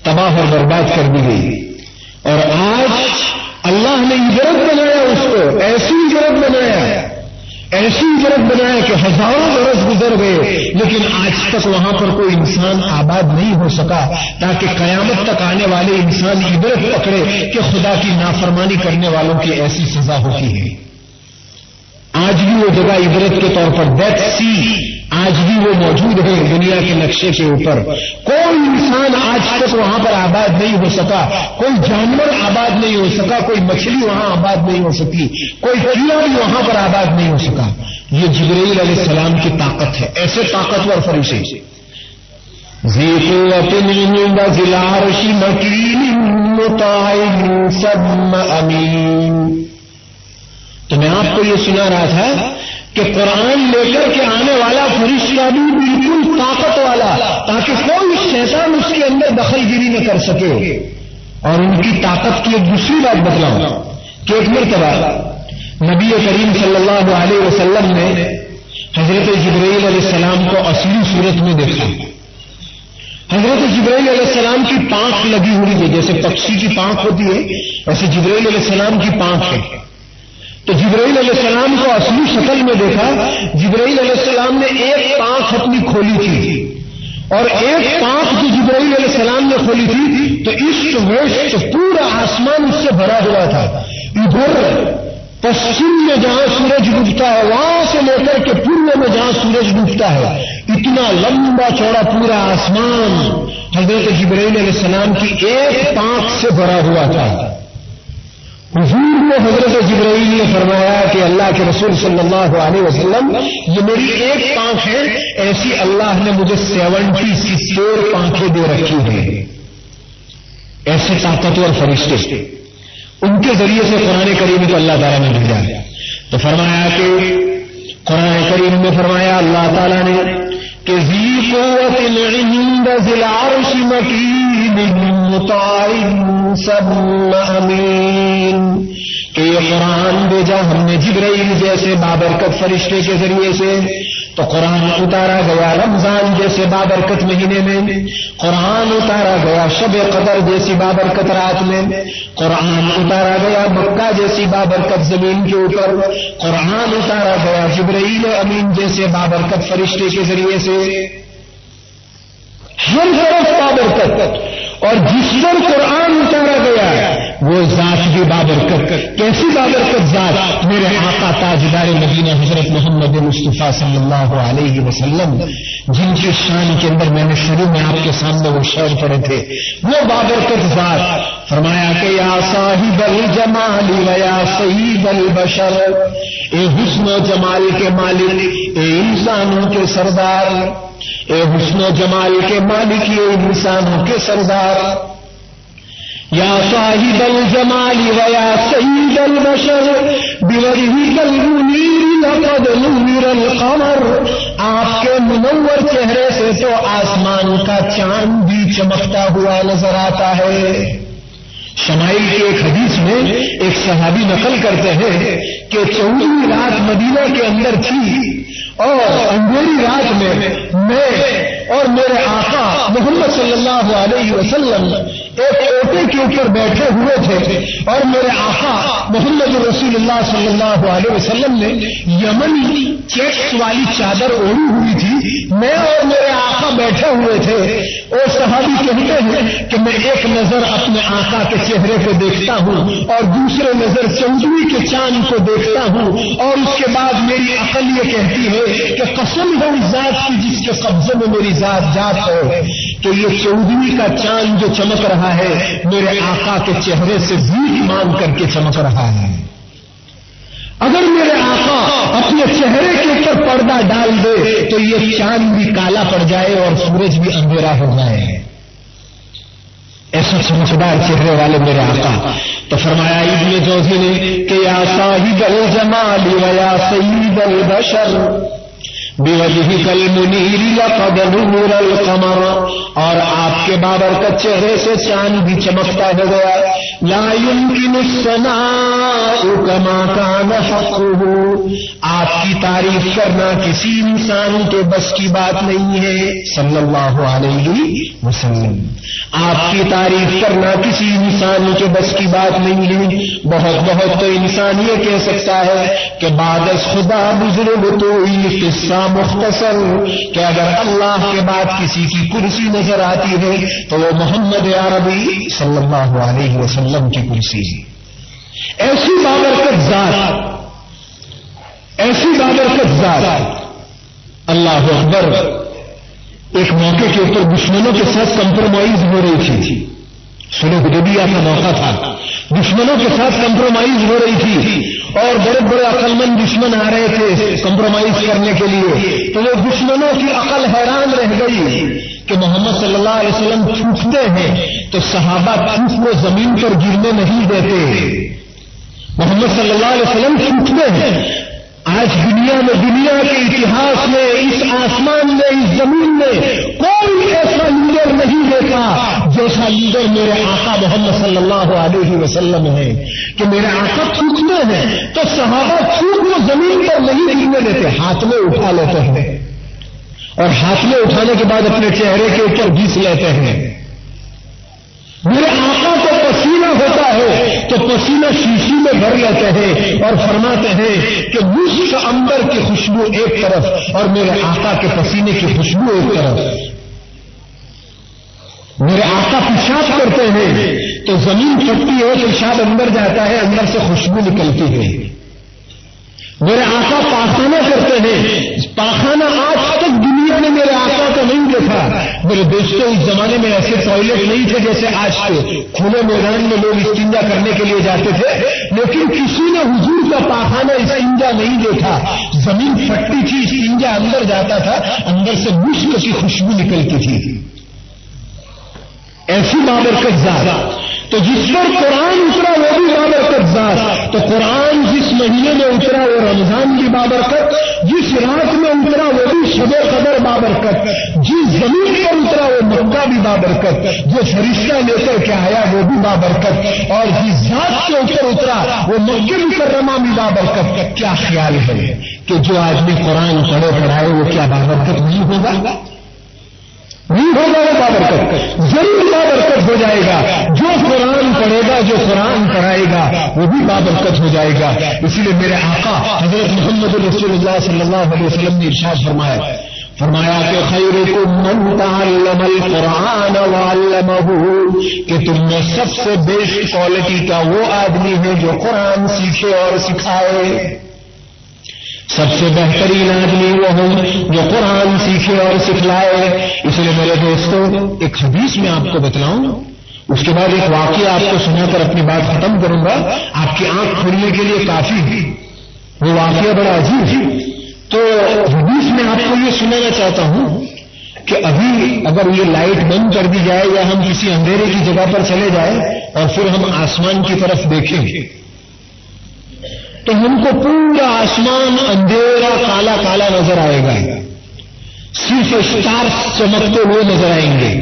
تباہ اور برباد کر دی گئی۔ اور آج اللہ نے عبرت بنایا، اس کو ایسی عبرت بنایا کہ ہزاروں برس گزر گئے، لیکن آج تک وہاں پر کوئی انسان آباد نہیں ہو سکا، تاکہ قیامت تک آنے والے انسان عبرت پکڑے کہ خدا کی نافرمانی کرنے والوں کی ایسی سزا ہوتی ہے۔ آج بھی وہ جگہ عبرت کے طور پر ڈیتھ سی آج بھی وہ موجود ہے دنیا کے نقشے کے اوپر۔ کوئی انسان آج تک وہاں پر آباد نہیں ہو سکا، کوئی جانور آباد نہیں ہو سکا، کوئی مچھلی وہاں آباد نہیں ہو سکی، کوئی کیڑا بھی وہاں پر آباد نہیں ہو سکا۔ یہ جبرائیل علیہ السلام کی طاقت ہے، ایسے طاقتور فرشتے ذی قوت عند ذی العرش مکین مطاع ثم امین۔ تو میں آپ کو یہ سنا رہا تھا کہ قرآن لے کر کے آنے والا فرشتہ بھی بالکل طاقت والا، تاکہ کوئی شیطان اس کے اندر دخل گیری نہ کر سکے۔ اور ان کی طاقت کی ایک دوسری بات بتلاؤں کہ ایک مرتبہ نبی کریم صلی اللہ علیہ وسلم نے حضرت جبرائیل علیہ السلام کو اصلی صورت میں دیکھا۔ حضرت جبرائیل علیہ السلام کی پانکھ لگی ہوئی ہے، جیسے پکشی کی پانکھ ہوتی ہے ویسے جبرائیل علیہ السلام کی پانکھ ہے۔ تو جبرائیل علیہ السلام کو اصلی شکل میں دیکھا۔ جبرائیل علیہ السلام نے ایک پانکھ اپنی کھولی تھی، اور ایک پانکھ جو جبرائیل علیہ السلام نے کھولی تھی تو ایسٹ ویسٹ پورا آسمان اس سے بھرا ہوا تھا۔ ادھر پشچم میں جہاں سورج ڈوبتا ہے وہاں سے لے کر کے پورب میں جہاں سورج ڈوبتا ہے، اتنا لمبا چوڑا پورا آسمان حضرت جبرائیل علیہ السلام کی ایک پانکھ سے بھرا ہوا تھا۔ حضور کو حضرت جبرائیل نے فرمایا کہ اللہ کے رسول صلی اللہ علیہ وسلم، یہ میری ایک پانکھ ہے، ایسی اللہ نے مجھے 76 پانکھیں دے رکھی ہیں۔ ایسے طاقتور فرشتے، ان کے ذریعے سے قرآن کریم کو اللہ تعالیٰ نے بھیجا۔ تو فرمایا کہ قرآن کریم میں فرمایا اللہ تعالیٰ نے کہ ذی قوت عند ذی العرش مکین مطاع ثم امین، کہ یہ قرآن بھیجا ہم نے جبرائیل جیسے بابرکت فرشتے کے ذریعے سے۔ تو قرآن اتارا گیا رمضان جیسے بابرکت مہینے میں، قرآن اتارا گیا شب قدر جیسی بابرکت رات میں، قرآن اتارا گیا مکہ جیسی بابرکت زمین کے اوپر، قرآن اتارا گیا جبرائیل امین جیسے بابرکت فرشتے کے ذریعے سے۔ ہر طرف بابرکت، اور جس پر قرآن اتارا گیا وہ ذات بھی بابرکت۔ کیسی بابرکت ذات؟ میرے آقا تاجدار مدینہ حضرت محمد مصطفیٰ صلی اللہ علیہ وسلم، جن کی شان کے اندر میں نے شروع میں آپ کے سامنے وہ شعر پڑھے تھے، وہ بابرکت ذات۔ فرمایا کہ یا صاحب الجمال و یا سید البشر، اے حسن و جمال کے مالک، اے انسانوں کے سردار، اے حسن و جمال کے مالک، اے انسانوں کے سردار، یا صاحب الجمال ویا سید البشر بوجهک المنیر لقد نور القمر. آپ کے منور چہرے سے تو آسمان کا چاند بھی چمکتا ہوا نظر آتا ہے. شمائل کی ایک حدیث میں ایک صحابی نقل کرتے ہیں کہ 14ویں رات مدینہ کے اندر تھی اور اندھیری رات میں اور میرے آقا محمد صلی اللہ علیہ وسلم ایک اوٹے کے اوپر بیٹھے ہوئے تھے اور میرے آقا محمد رسول اللہ صلی اللہ علیہ وسلم نے یمنی چیکس والی چادر اوڑھی ہوئی تھی. میں اور میرے آقا بیٹھے ہوئے تھے. اور صحابی کہتے ہیں کہ میں ایک نظر اپنے آقا کے چہرے کو دیکھتا ہوں اور دوسرے نظر 14ویں کے چاند کو دیکھتا ہوں اور اس کے بعد میری عقل یہ کہتی ہے کہ قسم ہے اس ذات کی جس کے قبضے میں میری ذات ہے کہ یہ 14ویں کا چاند جو چمک رہا ہے میرے آقا کے چہرے سے بھیک مانگ کر کے چمک رہا ہے. اگر میرے آقا اپنے چہرے کے اوپر پردہ ڈال دے تو یہ چاند بھی کالا پڑ جائے اور سورج بھی اندھیرا ہو جائے. ایسا چمکدار چہرے والے میرے آقا. تو فرمایا ابن جوزی نے کہ یا صاحب الجمال ویا سید البشر بوجهک المنیر لقد نور القمر. اور آپ کے بابرکت چہرے سے چاند بھی چمکتا ہو گیا. لا يمكن الثناء كما كان حقه. آپ کی تعریف کرنا کسی انسان کے بس کی بات نہیں ہے صلی اللہ علیہ وسلم. آپ کی تعریف کرنا کسی انسان کے بس کی بات نہیں ہے. بہت تو انسان یہ کہہ سکتا ہے کہ بعد از خدا بزرگ تو یہ قصہ مختصر کہ اگر اللہ کے بعد کسی کی کرسی نظر آتی ہے تو وہ محمد عربی صلی اللہ علیہ وسلم کی کرسی ہے. ایسی بابرکت ذات اللہ اکبر. ایک موقع کے اوپر دشمنوں کے ساتھ کمپرومائز ہو رہی تھی. صلح حدیبیہ کا موقع تھا. دشمنوں کے ساتھ کمپرومائز ہو رہی تھی اور بڑے بڑے عقل مند دشمن آ رہے تھے کمپرومائز کرنے کے لیے. تو وہ دشمنوں کی عقل حیران رہ گئی کہ محمد صلی اللہ علیہ وسلم چھوٹتے ہیں تو صحابہ چھوٹ زمین پر گرنے نہیں دیتے. محمد صلی اللہ علیہ وسلم چھوٹتے ہیں. آج دنیا کے اتہاس میں اس آسمان میں اس زمین میں کوئی ایسا لیڈر نہیں دیکھا جیسا لیڈر میرے آقا محمد صلی اللہ علیہ وسلم ہے کہ میرے آقا چھوٹتے ہیں تو صحابہ چھوٹ وہ زمین پر نہیں گرنے دیتے, ہاتھ میں اٹھا لیتے ہیں اور ہاتھ میں اٹھانے کے بعد اپنے چہرے کے اوپر گھس لیتے ہیں. میرے آقا کو پسینہ ہوتا ہے تو پسینہ شیشی میں بھر لیتے ہیں اور فرماتے ہیں کہ مشک عنبر کی خوشبو ایک طرف اور میرے آقا کے پسینے کی خوشبو ایک طرف. میرے آقا پیشاب کرتے ہیں تو زمین پھٹتی ہے, پیشاب اندر جاتا ہے, اندر سے خوشبو نکلتی ہے. میرے آقا پاخانہ کرتے ہیں, پاخانہ آج تک دنیا نے میرے آقا کو نہیں دیکھا. میرے دوستوں اس زمانے میں ایسے ٹوائلٹ نہیں تھے جیسے آج کے کھلے میدان میں لوگ استنجا کرنے کے لیے جاتے تھے, لیکن کسی نے حضور کا پاخانہ استنجا نہیں دیکھا. زمین پھٹتی تھی, استنجا اندر جاتا تھا, اندر سے مشک کی خوشبو نکلتی تھی. ایسی بابرکت ذات. تو جس پر قرآن اترا وہ بھی بابرکت ذات. تو قرآن جس مہینے میں اترا وہ رمضان کی بابرکت, جس رات میں اترا وہ بھی شب قدر بابرکت, جس زمین پر اترا وہ مکہ بھی بابرکت, جو فرشتہ لے کر کے آیا وہ بھی بابرکت, اور جس ذات کے اوپر اترا وہ مکہ مکرمہ بھی بابرکت. کیا خیال ہے کہ جو آدمی قرآن پڑھائے وہ کیا بابرکت نہیں ہوگا؟ نہیں ہوگا. وہ بابرکت ضرور بابرکت ہو جائے گا. جو قرآن پڑھے گا, جو قرآن پڑھائے گا وہ بھی بابرکت ہو جائے گا. اسی لیے میرے آقا حضرت محمد رسول اللہ صلی اللہ علیہ وسلم نے ارشاد فرمایا کہ خیرکم من تعلم القرآن وعلمہ, کہ تم میں سب سے بیسٹ کوالٹی کا وہ آدمی ہے جو قرآن سیکھے اور سکھائے. سب سے بہترین آدمی وہ ہوں جو قرآن سیکھے اور سکھلائے. اس لیے میرے دوستوں ایک حدیث میں آپ کو بتلاؤں, اس کے بعد ایک واقعہ آپ کو سنا کر اپنی بات ختم کروں گا. آپ کی آنکھ کھلنے کے لیے کافی ہے. وہ واقعہ بڑا عجیب ہے. تو حدیث میں آپ کو یہ سنانا چاہتا ہوں کہ ابھی اگر یہ لائٹ بند کر دی جائے یا ہم کسی اندھیرے کی جگہ پر چلے جائیں اور پھر ہم آسمان کی طرف دیکھیں تو ہم کو پورا آسمان اندھیرا کالا کالا نظر آئے گا. صرف اسٹارز چمکتے ہوئے نظر آئیں گے.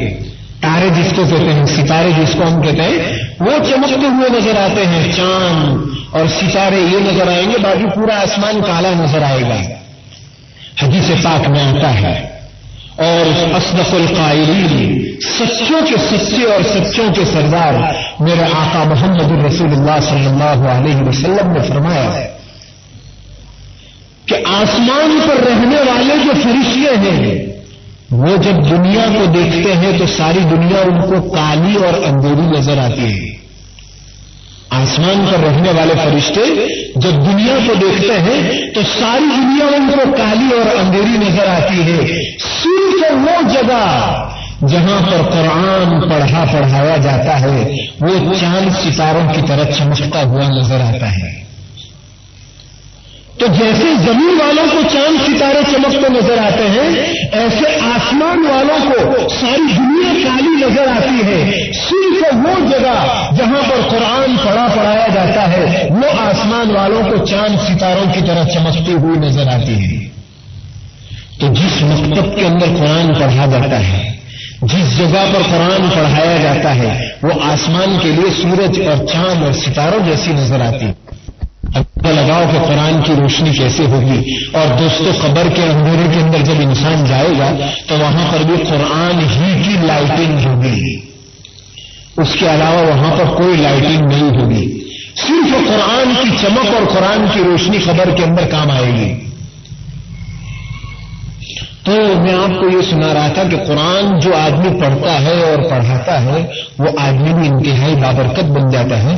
تارے جس کو کہتے ہیں, ستارے جس کو ہم کہتے ہیں, وہ چمکتے ہوئے نظر آتے ہیں. چاند اور ستارے یہ نظر آئیں گے, باقی پورا آسمان کالا نظر آئے گا. حدیث پاک میں آتا ہے. اور اصدق القائلین, سچوں کے سچے اور سچوں کے سردار میرے آقا محمد الرسول اللہ صلی اللہ علیہ وسلم نے فرمایا کہ آسمان پر رہنے والے جو فرشتے ہیں وہ جب دنیا کو دیکھتے ہیں تو ساری دنیا ان کو کالی اور اندھیری نظر آتی ہے. آسمان پر رہنے والے فرشتے جب دنیا کو دیکھتے ہیں تو ساری دنیا ان کو کالی اور اندھیری نظر آتی ہے. صرف وہ جگہ جہاں پر قرآن پڑھایا جاتا ہے وہ چاند ستاروں کی طرح چمکتا ہوا نظر آتا ہے. تو جیسے زمین والوں کو چاند ستارے چمکتے نظر آتے ہیں, ایسے آسمان والوں کو ساری دنیا کالی نظر آتی ہے. صرف وہ جگہ جہاں پر قرآن پڑھایا جاتا ہے وہ آسمان والوں کو چاند ستاروں کی طرح چمکتی ہوئی نظر آتی ہے. تو جس مکتب کے اندر قرآن پڑھا جاتا ہے, جس جگہ پر قرآن پڑھایا جاتا ہے, وہ آسمان کے لیے سورج اور چاند اور ستاروں جیسی نظر آتی ہے. اب لگاؤ کہ قرآن کی روشنی کیسے ہوگی. اور دوستو, قبر کے اندھیرے کے اندر جب انسان جائے گا تو وہاں پر بھی قرآن ہی کی لائٹنگ ہوگی, اس کے علاوہ وہاں پر کوئی لائٹنگ نہیں ہوگی. صرف قرآن کی چمک اور قرآن کی روشنی قبر کے اندر کام آئے گی. تو میں آپ کو یہ سنا رہا تھا کہ قرآن جو آدمی پڑھتا ہے اور پڑھاتا ہے وہ آدمی بھی انتہائی بابرکت بن جاتا ہے.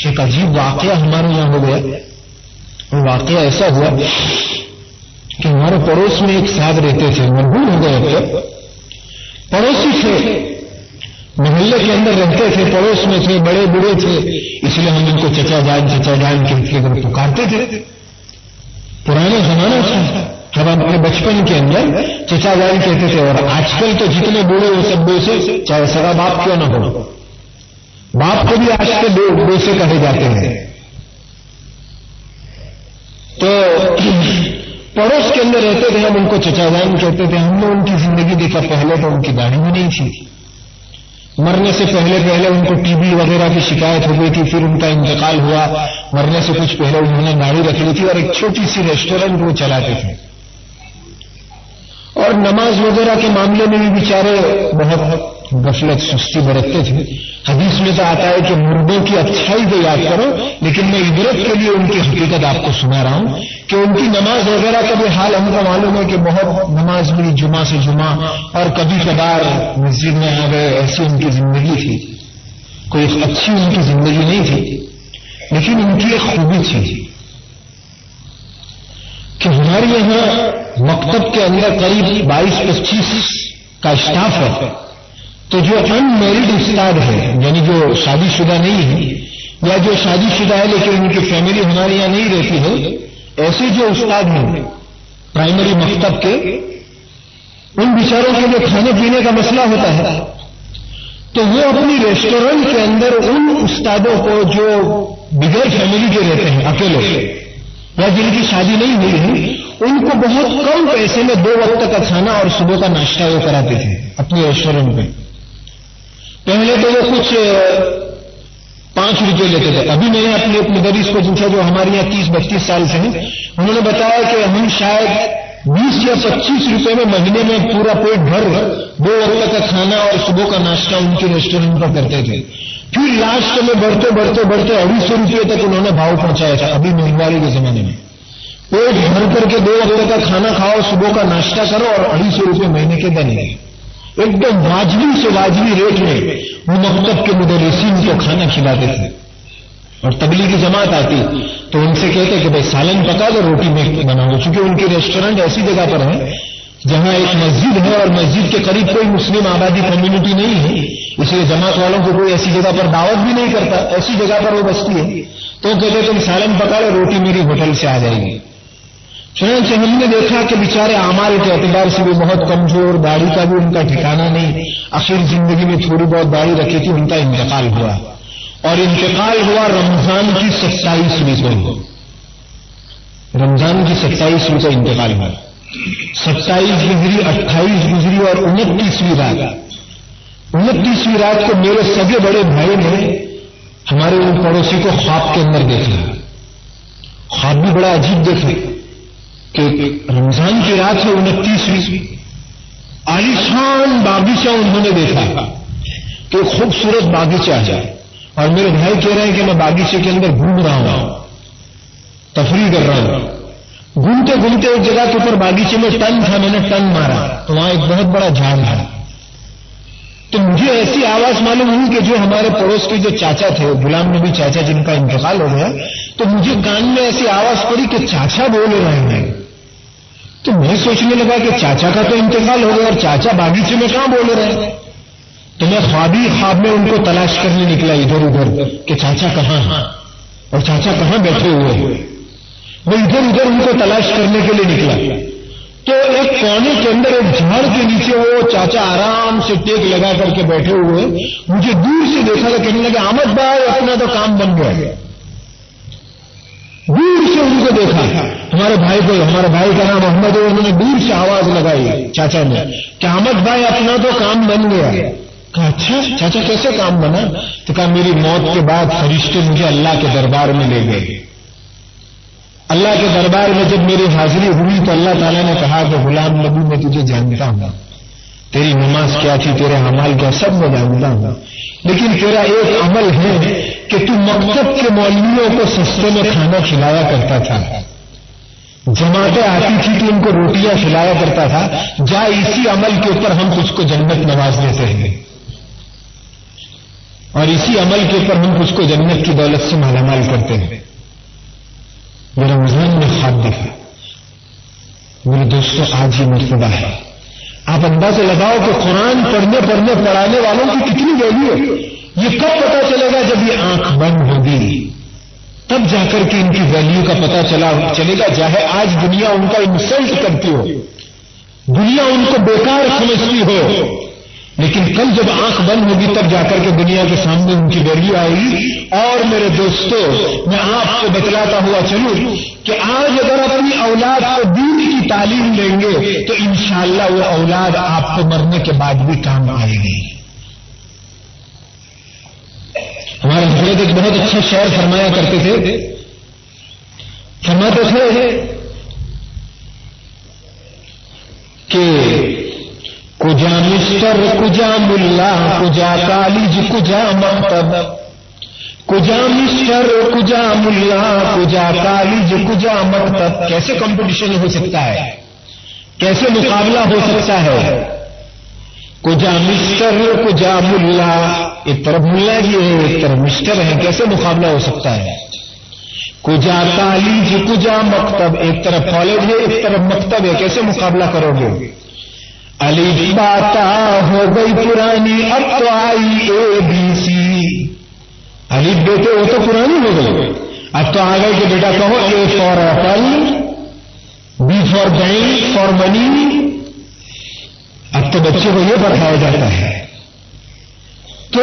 ایک عجیب واقعہ ہمارے یہاں ہو گیا. وہ واقعہ ایسا ہوا کہ ہمارے پڑوس میں ایک صاحب رہتے تھے, مرحوم ہو گئے تھے. پڑوسی تھے, محلے کے اندر رہتے تھے, پڑوس میں تھے, بڑے بوڑھے تھے, اس لیے ہم ان کو چچا جان کے پکارتے تھے. پرانا زمانہ تھا, جب ہم اپنے بچپن کے اندر چچا جان کہتے تھے. اور آج کل تو جتنے بوڑھے وہ سب بوسے, چاہے سگا باپ کیوں نہ ہو, باپ کو بھی آج کے بوسے کہے جاتے ہیں. تو پڑوس کے اندر رہتے تھے, ہم ان کو چچا جان کہتے تھے. ہم نے ان کی زندگی دیکھا, پہلے تو ان کی داڑھی بھی نہیں تھی. مرنے سے پہلے ان کو ٹی بی وغیرہ کی شکایت ہو گئی تھی. پھر ان کا انتقال ہوا. مرنے سے کچھ پہلے انہوں نے داڑھی رکھ لی تھی اور ایک چھوٹی سی ریسٹورینٹ وہ چلاتے تھے. اور نماز وغیرہ کے معاملے میں بھی بیچارے بہت غفلت سستی برتتے تھے. حدیث میں تو آتا ہے کہ مردوں کی اچھائی تو یاد کرو, لیکن میں عبرت کے لیے ان کی حقیقت آپ کو سنا رہا ہوں کہ ان کی نماز وغیرہ کا بھی حال ہم کو معلوم ہے کہ بہت نماز بھی جمعہ سے جمعہ اور کبھی کبھار مسجد میں آ گئے, ایسی ان کی زندگی تھی. کوئی اچھی ان کی زندگی نہیں تھی, لیکن ان کی ایک خوبی تھی کہ ہمارے یہاں مکتب کے اندر قریب 22-25 کا اسٹاف ہے. تو جو ان میرڈ استاد ہے, یعنی جو شادی شدہ نہیں ہے یا جو شادی شدہ ہے لیکن ان کی فیملی ہمارے یہاں نہیں رہتی ہے, ایسے جو استاد ہیں پرائمری مکتب کے, ان بیچاروں کے لیے کھانے پینے کا مسئلہ ہوتا ہے. تو وہ اپنی ریسٹورینٹ کے اندر ان استادوں کو جو بغیر فیملی کے رہتے ہیں, اکیلے یا جن کی شادی نہیں ہوئی ہے, ان کو بہت کم پیسے میں 2 وقت کا کھانا اور صبح کا ناشتہ وہ کراتے تھے اپنے ریسٹورینٹ میں. پہلے تو وہ کچھ 5 روپے لیتے تھے. ابھی میں نے اپنے مدرس کو پوچھا جو ہمارے یہاں 30-32 سال سے ہیں, انہوں نے بتایا کہ ہم شاید 20 یا 25 روپے میں مہینے میں پورا پیٹ بھر 2 وقت کا کھانا اور صبح کا ناشتہ ان کے ریسٹورینٹ پر کرتے تھے. پھر لاسٹ میں بڑھتے 250 روپے تک انہوں نے بھاؤ پہنچایا تھا. ابھی مہنگائی کے زمانے میں پیٹ بھر کر کے 2 وقت کا کھانا کھاؤ, صبح کا ناشتہ کرو اور 250 روپے مہینے کے بنے. ایک دم واجبی سے واجبی ریٹ میں وہ مکتب کے مدرسین کو کھانا کھلاتے تھے. اور تبلیغی جماعت آتی تو ان سے کہتے کہ بھائی سالن پکا دو, روٹی میں بناؤ. چونکہ ان کی ریسٹورینٹ ایسی جگہ پر ہے جہاں ایک مسجد ہے اور مسجد کے قریب کوئی مسلم آبادی کمیونٹی نہیں ہے, اس لیے جماعت والوں کو کوئی ایسی جگہ پر دعوت بھی نہیں کرتا. ایسی جگہ پر وہ بستی ہے تو کہتے تم سالن پکا لو, روٹی میری ہوٹل سے آ جائے گی. چنانچہ ہم نے دیکھا کہ بیچارے اعمال کے اعتبار سے بھی بہت کمزور، داڑھی کا بھی ان کا ٹھکانہ نہیں، آخر زندگی میں تھوڑی بہت داڑھی رکھی تھی، ان کا انتقال ہوا، اور انتقال ہوا رمضان کی 27ویں کو، رمضان کی 27ویں کو انتقال ہوا، 27 گزری، 28 گزری اور 29ویں رات، 29ویں رات کو میرے سگے بڑے بھائی نے ہمارے ان پڑوسی کو خواب کے اندر دیکھا، خواب بھی بڑا عجیب دیکھا کہ رمضان کی رات ہے 29ویں، عالیشان باغیچہ انہوں نے دیکھا کہ خوبصورت باغیچہ ہے، اور میرے بھائی کہہ رہے ہیں کہ میں باغیچے کے اندر گھوم رہا ہوں، تفریح کر رہا ہوں، گھومتے گھومتے ایک جگہ کے اوپر باغیچے میں ٹن تھا، میں نے ٹن مارا تو وہاں ایک بہت بڑا جھاڑ تھا، تو مجھے ایسی آواز معلوم ہوئی کہ جو ہمارے پڑوس کے جو چاچا تھے، غلام نبی چاچا جن کا انتقال ہو گیا، تو مجھے کان میں ایسی آواز پڑی کہ چاچا بول رہے ہیں، تو میں سوچنے لگا کہ چاچا کا تو انتقال ہو گیا اور چاچا باغیچے میں کہاں بول رہے ہیں، تو میں خواب میں ان کو تلاش کرنے نکلا ادھر ادھر کہ چاچا کہاں ہیں اور چاچا کہاں بیٹھے ہوئے ہیں، وہ ادھر ادھر ان کو تلاش کرنے کے لیے نکلا، تو ایک کونے کے اندر ایک جھاڑ کے نیچے وہ چاچا آرام سے ٹیک لگا کر کے بیٹھے ہوئے، مجھے دور سے دیکھا تو کہنے لگے احمد بھائی اپنا تو کام بن گیا، دور سے ان کو دیکھا، ہمارے بھائی کا نام احمد ہے، انہوں نے دور سے آواز لگائی چاچا نے کہ احمد بھائی اپنا تو کام بن گیا، کہا اچھا چاچا کیسے کام بنا، تو کہا میری موت کے بعد فرشتے مجھے اللہ کے دربار میں لے گئے، اللہ کے دربار میں جب میری حاضری ہوئی تو اللہ تعالیٰ نے کہا کہ غلام نبی میں تجھے جانتا ہوں، تیری نماز کیا تھی، تیرے اعمال کیا، سب میں جانتا ہوں، لیکن تیرا ایک عمل ہے کہ تو مکتب کے مولویوں کو سستے میں کھانا کھلایا کرتا تھا، جماعتیں آتی تھی تو ان کو روٹیاں کھلایا کرتا تھا، جا اسی عمل کے اوپر ہم تجھ کو جنت نواز دیتے ہیں، اور اسی عمل کے اوپر ہم تجھ کو جنت کی دولت سے مالا مال کرتے ہیں۔ میرا رمضان میں خواب دیکھا، میرے دوستوں آج یہ مرتبہ ہے، آپ اندازہ لگاؤ کہ قرآن پڑھانے والوں کی کتنی ویلیو ہے، یہ کب پتا چلے گا جب یہ آنکھ بند ہوگی، تب جا کر کے ان کی ویلیو کا پتا چلے گا، چاہے آج دنیا ان کا انسلٹ کرتی ہو، دنیا ان کو بیکار سمجھتی ہو، لیکن کل جب آنکھ بند ہوگی تب جا کر کے دنیا کے سامنے ان کی ویلیو آئے گی۔ اور میرے دوستوں میں آپ کو بتلاتا ہوا چلوں کہ آج اگر اپنی اولاد کو دین کی تعلیم دیں گے تو انشاءاللہ وہ اولاد آپ کو مرنے کے بعد بھی کام آئے گی۔ ہمارے حضرت ایک بہت اچھا شعر فرمایا کرتے تھے، فرماتے تھے کہ کجا مسٹر کجا ملا کجا کالج کجا مکتب، کجا مسٹر کجا ملا کجا کالج کجا مکتب، کیسے کمپٹیشن ہو سکتا ہے، کیسے مقابلہ ہو سکتا ہے، کجا مسٹر کجا ملا، ایک طرف ملا جی ہے ایک طرف مسٹر ہے، کیسے مقابلہ ہو سکتا ہے، کجا کالج کجا مکتب، ایک طرف کالج ہے ایک طرف مکتب ہے، کیسے مقابلہ کرو گے، علی باتا ہو گئی پرانی اب تو آئی اے بی سی، علی بیٹے وہ تو پرانی ہو گئی، اب تو آ گئے کہ بیٹا کہو A for apple, B for bank for money, اب تو بچے کو یہ پڑھایا جاتا ہے، تو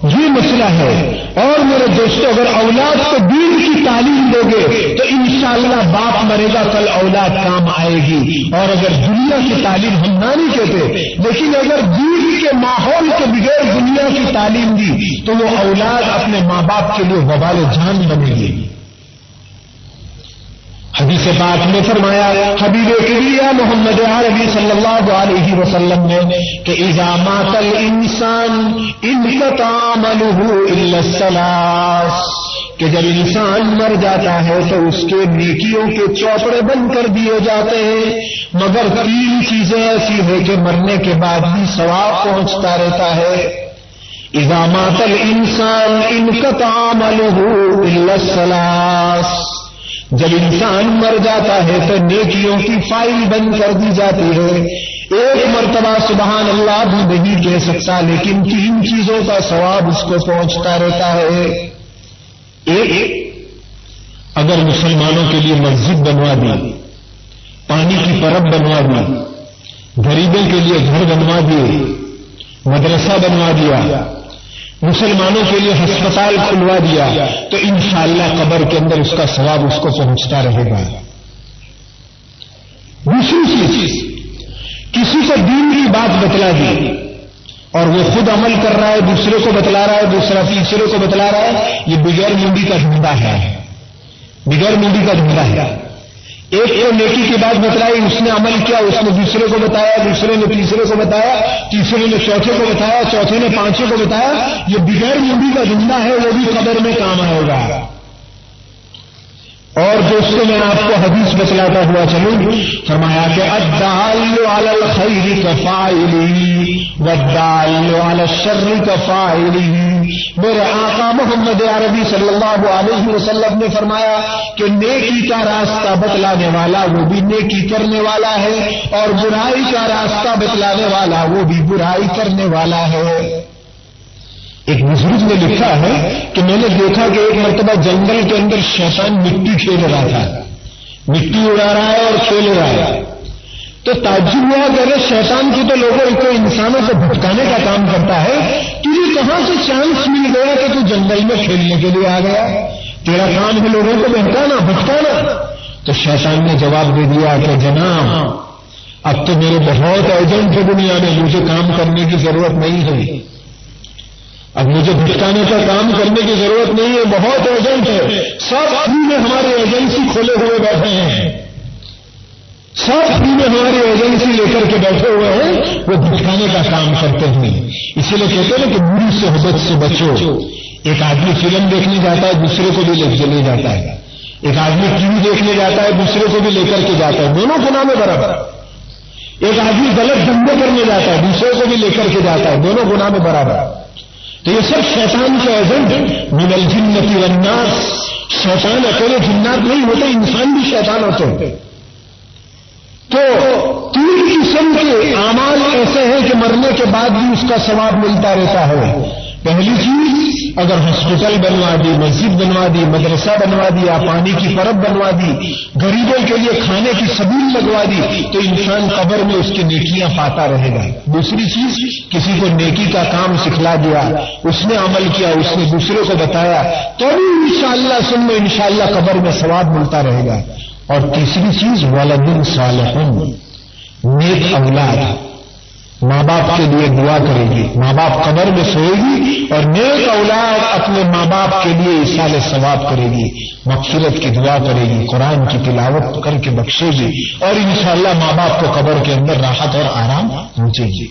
یہ مسئلہ ہے۔ اور میرے دوستوں اگر اولاد کو دین کی تعلیم دو گے تو انشاءاللہ باپ مرے گا کل اولاد کام آئے گی، اور اگر دنیا کی تعلیم ہم نہ نہیں کہتے لیکن اگر دین کے ماحول کے بغیر دنیا کی تعلیم دی تو وہ اولاد اپنے ماں باپ کے لیے وبال جان بنے گی۔ حدیث پاک میں فرمایا حبیب کبریا محمد عربی صلی اللہ علیہ وسلم نے کہ اذا مات الانسان انقطع عمله الا الثلاث، کہ جب انسان مر جاتا ہے تو اس کے نیکیوں کے چوپڑے بند کر دیے جاتے ہیں، مگر 3 چیزیں ایسی ہیں کہ مرنے کے بعد بھی ثواب پہنچتا رہتا ہے۔ اذا مات الانسان انقطع عمله الا الثلاث، جب انسان مر جاتا ہے تو نیکیوں کی فائل بند کر دی جاتی ہے، ایک مرتبہ سبحان اللہ بھی نہیں کہہ سکتا لیکن 3 چیزوں کا ثواب اس کو پہنچتا رہتا ہے۔ ایک، اگر مسلمانوں کے لیے مسجد بنوا دی پانی کی پرب بنوا دی، غریبوں کے لیے گھر بنوا دیے، مدرسہ بنوا دیا، مسلمانوں کے لیے ہسپتال کھلوا دیا، تو انشاءاللہ قبر کے اندر اس کا ثواب اس کو پہنچتا رہے گا۔ دوسری چیز، کسی کو دین کی بات بتلا دی اور وہ خود عمل کر رہا ہے، دوسرے کو بتلا رہا ہے، دوسرا تیسرے کو بتلا رہا ہے، یہ بغیر منڈی کا دھندا ہے، بغیر منڈی کا دھندا ہے۔ ایک کو نیکی کی بات بتلائی، اس نے عمل کیا، اس نے دوسرے کو بتایا، دوسرے نے تیسرے کو بتایا، تیسرے نے چوتھے کو بتایا، چوتھے نے پانچویں کو بتایا، یہ بغیر منڈی کا دھندا ہے، وہ بھی قبر میں کام آئے گا۔ اور دوستوں میں آپ کو حدیث بتلاتا ہوا چلوں، فرمایا کہ الدال علی الخیر کفاعلہ والدال علی الشر کفاعلہ۔ میرے آقا محمد عربی صلی اللہ علیہ وسلم نے فرمایا کہ نیکی کا راستہ بتلانے والا وہ بھی نیکی کرنے والا ہے، اور برائی کا راستہ بتلانے والا وہ بھی برائی کرنے والا ہے۔ ایک بزرگ نے لکھا ہے کہ میں نے دیکھا کہ ایک مرتبہ جنگل کے اندر شیطان مٹی کھیل رہا تھا، مٹی اڑا رہا ہے اور کھیل رہا ہے، تو تعجب ہوا کہ ارے شیطان کی تو لوگوں کو انسانوں کو بھٹکانے کا کام کرتا ہے، تجھے کہاں سے چانس مل گیا کہ تو جنگل میں کھیلنے کے لیے آ گیا؟ تیرا کام ہے لوگوں کو بہکانا بھٹکانا۔ تو شیطان نے جواب دے دیا کہ جناب اب تو میرے بہت ایجنٹ ہے دنیا میں، مجھے کام کرنے کی ضرورت نہیں ہے، اب مجھے بھٹکانے کا کام کرنے کی ضرورت نہیں ہے، بہت ایجنٹ ہے، سب فری میں ہمارے ایجنسی کھولے ہوئے بیٹھے ہیں، سب فری میں ہماری ایجنسی لے کر کے بیٹھے ہوئے ہیں، وہ بھٹکانے کا کام کرتے ہیں۔ اسی لیے کہتے ہیں کہ بری صحبت سے بچو۔ ایک آدمی فلم دیکھنے جاتا ہے، دوسرے کو بھی لے جاتا ہے، ایک آدمی ٹی وی دیکھنے جاتا ہے، دوسرے کو بھی لے کر کے جاتا ہے، دونوں گناہ میں برابر۔ ایک آدمی غلط دھندے کرنے جاتا ہے، دوسرے کو بھی لے کر کے جاتا ہے، دونوں گناہ میں برابر۔ تو یہ سب شیطان کے ایجنٹ من الجنۃ والناس۔ شیطان اکیلے جنات نہیں ہوتے، انسان بھی شیطان ہوتے ہیں۔ تو تین قسم کے اعمال ایسے ہیں کہ مرنے کے بعد بھی اس کا ثواب ملتا رہتا ہے۔ پہلی چیز، اگر ہاسپٹل بنوا دی، مسجد بنوا دی، مدرسہ بنوا دیا، پانی کی پرب بنوا دی، غریبوں کے لیے کھانے کی سبیل لگوا دی، تو انسان قبر میں اس کی نیکیاں پاتا رہے گا۔ دوسری چیز، کسی کو نیکی کا کام سکھلا دیا، اس نے عمل کیا، اس نے دوسرے کو بتایا، تو بھی انشاءاللہ سن میں انشاءاللہ قبر میں ثواب ملتا رہے گا۔ اور تیسری چیز، ولد صالح، نیک اولاد، ماں باپ کے لیے دعا کرے گی، ماں باپ قبر میں سوئے گی اور نیک اولاد اپنے ماں باپ کے لیے ایصال ثواب کرے گی، مغفرت کی دعا کرے گی، قرآن کی تلاوت کر کے بخشے گی، اور انشاءاللہ ماں باپ کو قبر کے اندر راحت اور آرام پہنچے گی۔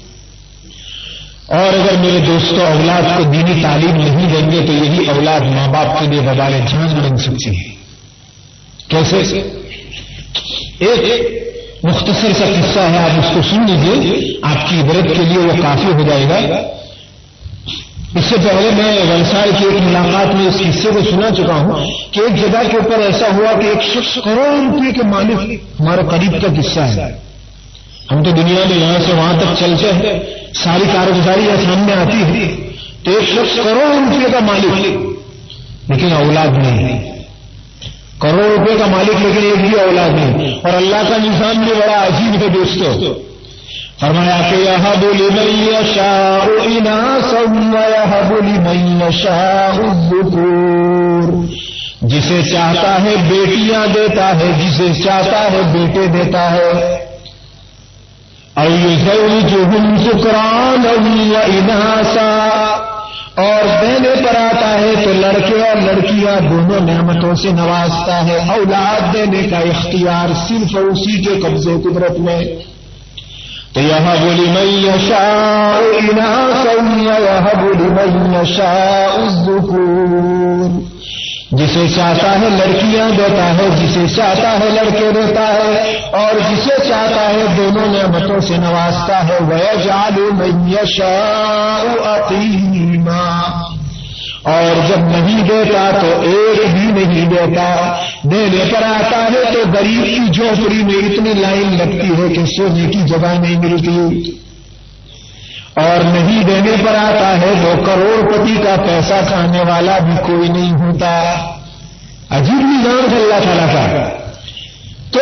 اور اگر میرے دوستوں اولاد کو دینی تعلیم نہیں دیں گے تو یہی اولاد ماں باپ کے لیے وبال جان بن سکتی ہے۔ کیسے؟ ایک مختصر سا قصہ ہے، آپ اس کو سن لیجیے، آپ کی عبرت کے لیے وہ کافی ہو جائے گا۔ اس سے پہلے میں ونسائے کی ایک ملاقات میں اس قصے کو سنا چکا ہوں کہ ایک جگہ کے اوپر ایسا ہوا کہ ایک شخص کروڑ روپے کے مالک، ہمارے قریب کا قصہ ہے، ہم تو دنیا میں یہاں سے وہاں تک چلتے ہیں، ساری کارگزاری سامنے آتی ہے، تو ایک شخص کروڑ روپے کا مالک لیکن اولاد نہیں، کروڑ روپے کا مالک لیکن ایک بھی اولاد نہیں۔ اور اللہ کا نظام بھی بڑا عجیب ہے دوستو، فرمایا کہ یہب لمن یشاء اناثا ویہب لمن یشاء الذکور، جسے چاہتا ہے بیٹیاں دیتا ہے، جسے چاہتا ہے بیٹے دیتا ہے۔ او یزوجہم ذکرانا واناثا، اور دینے پر آتا ہے تو لڑکے اور لڑکیاں دونوں نعمتوں سے نوازتا ہے۔ اولاد دینے کا اختیار صرف اسی کے قبضے قدرت میں۔ تو یہب لمن یشاء اناثا ویہب لمن یشاء الذکور، جسے چاہتا ہے لڑکیاں دیتا ہے، جسے چاہتا ہے لڑکے دیتا ہے، اور جسے چاہتا ہے دونوں نعمتوں سے نوازتا ہے۔ وَيَجْعَلُ مَن يَشَاءُ عَقِيمًا، اور جب نہیں دیتا تو ایک بھی نہیں دیتا، دینے پر آتا ہے تو غریب کی جھوپڑی میں اتنی لائن لگتی ہے کہ سونے کی جگہ نہیں ملتی، اور نہیں دینے پر آتا ہے وہ کروڑ پتی کا پیسہ کھانے والا بھی کوئی نہیں ہوتا۔ عجیب نظام ہے اللہ تعالیٰ کا۔ تو